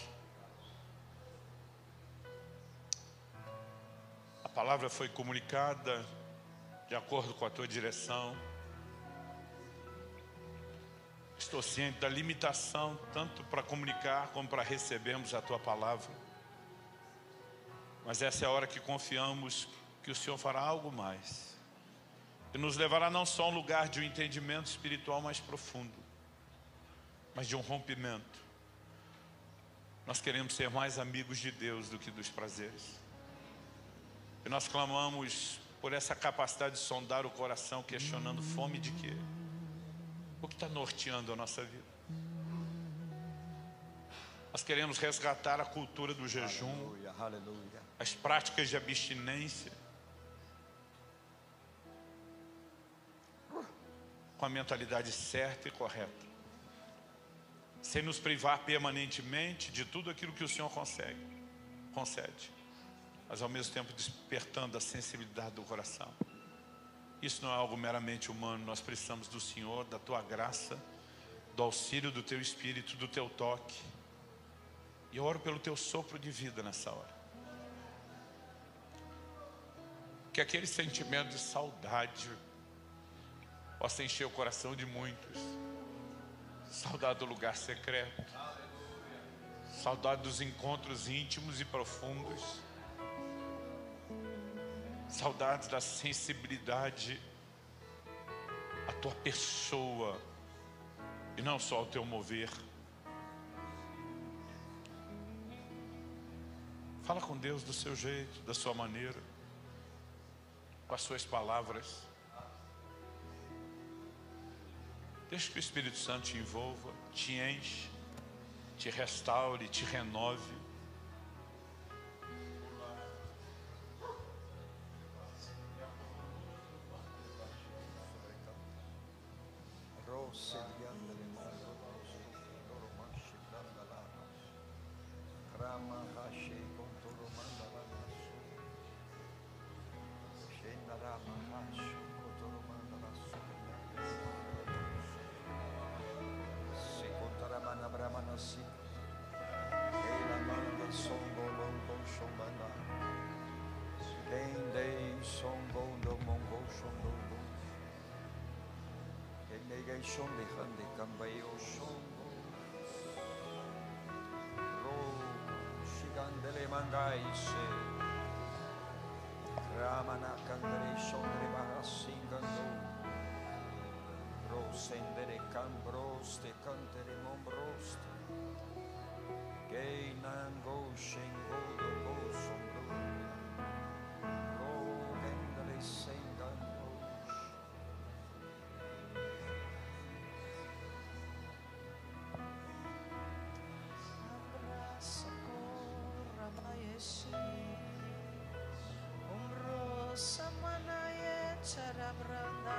a palavra foi comunicada de acordo com a tua direção. Estou ciente da limitação, tanto para comunicar como para recebermos a tua palavra. Mas essa é a hora que confiamos que o Senhor fará algo mais. E nos levará não só a um lugar de um entendimento espiritual mais profundo, mas de um rompimento. Nós queremos ser mais amigos de Deus do que dos prazeres. E nós clamamos por essa capacidade de sondar o coração, questionando fome de quê? O que está norteando a nossa vida? Nós queremos resgatar a cultura do jejum, Aleluia, aleluia. as práticas de abstinência, com a mentalidade certa e correta, sem nos privar permanentemente de tudo aquilo que o Senhor concede, mas ao mesmo tempo despertando a sensibilidade do coração. Isso não é algo meramente humano, nós precisamos do Senhor, da tua graça, do auxílio do teu Espírito, do teu toque. E eu oro pelo teu sopro de vida nessa hora. Que aquele sentimento de saudade possa encher o coração de muitos. Saudade do lugar secreto. Saudade dos encontros íntimos e profundos. Saudades da sensibilidade à tua pessoa e não só ao teu mover. Fala com Deus do seu jeito, da sua maneira, com as suas palavras. Deixa que o Espírito Santo te envolva, te enche, te restaure, te renove. Sendere cambroste, cantere mombroste, che nango scengo do sombro, gendere sengandos. Abraça corra maesi, ombrosa manaye charabranda.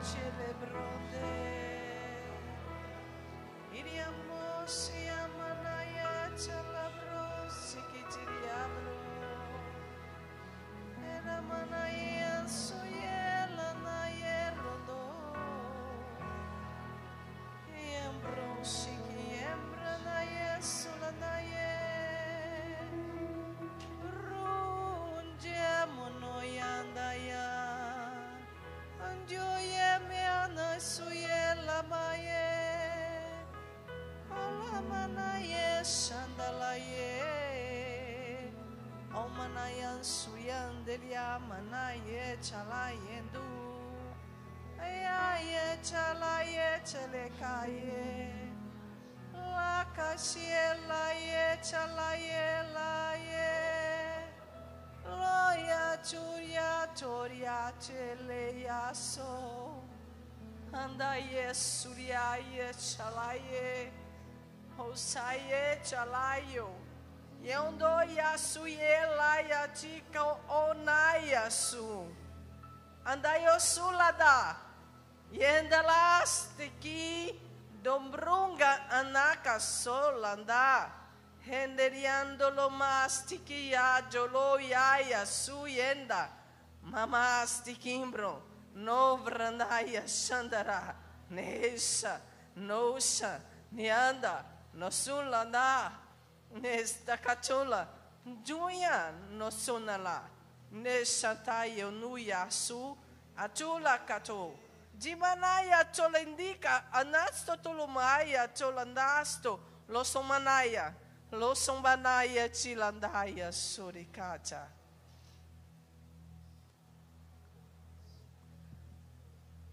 Celebronde iriamo sia manaya celebro sikitiriabro era manaya soyela na yerondo embro sikiembra na yesula na ye runje monoyanda ya anjoye meana suyela maye alamanaye shandalaye omanayan suyandelia manaye chalayendu ayaye chalaye chelekaye lakashielaye chalaye laye loya chuya toria cheleya so andaye suryaye chalaye hosaye chalayo yendo yasuye laya tika onaya su andayo sulada yendalas tiki dombrunga anaka solanda Henderiandolo mastikia jolo yaya suyenda. Mamastikimbro. No vranaya shandara. Nesha. Nosha. Nianda. Nosulanda. Nesta cachula. Juya nosunala. Neshatayo nuyasu. Achula kato. Jimanaya cholendika. Anasto tolumaya cholandasto. Losomanaya. Losombanaya chilandaya surikata.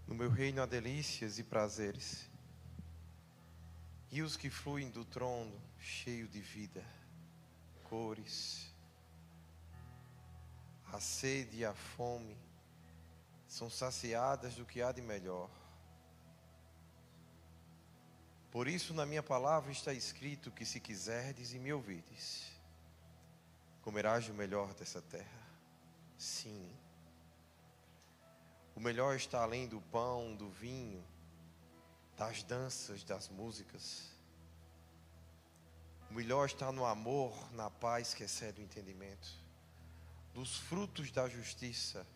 No meu reino há delícias e prazeres, rios que fluem do trono, cheio de vida, cores. A sede e a fome são saciadas do que há de melhor. Por isso, na minha palavra está escrito que, se quiserdes e me ouvides, comerás o melhor dessa terra. Sim. O melhor está além do pão, do vinho, das danças, das músicas. O melhor está no amor, na paz que excede o entendimento, dos frutos da justiça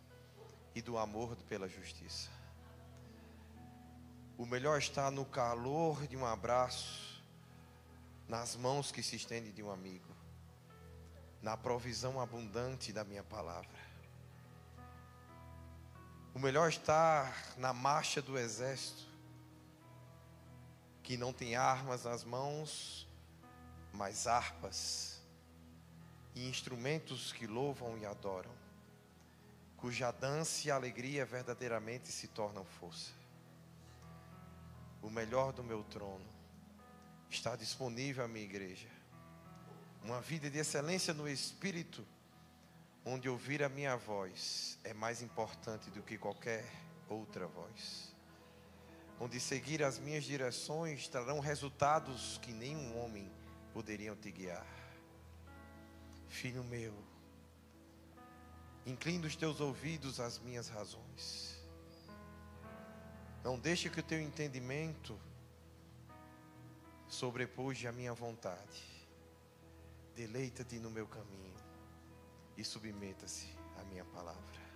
e do amor pela justiça. O melhor está no calor de um abraço, nas mãos que se estendem de um amigo, na provisão abundante da minha palavra. O melhor está na marcha do exército, que não tem armas nas mãos, mas harpas e instrumentos que louvam e adoram, cuja dança e alegria verdadeiramente se tornam força. O melhor do meu trono está disponível à minha igreja. Uma vida de excelência no Espírito, onde ouvir a minha voz é mais importante do que qualquer outra voz. Onde seguir as minhas direções trarão resultados que nenhum homem poderiam te guiar. Filho meu, inclina os teus ouvidos às minhas razões. Não deixe que o teu entendimento sobrepuje a minha vontade. Deleita-te no meu caminho e submeta-se à minha palavra.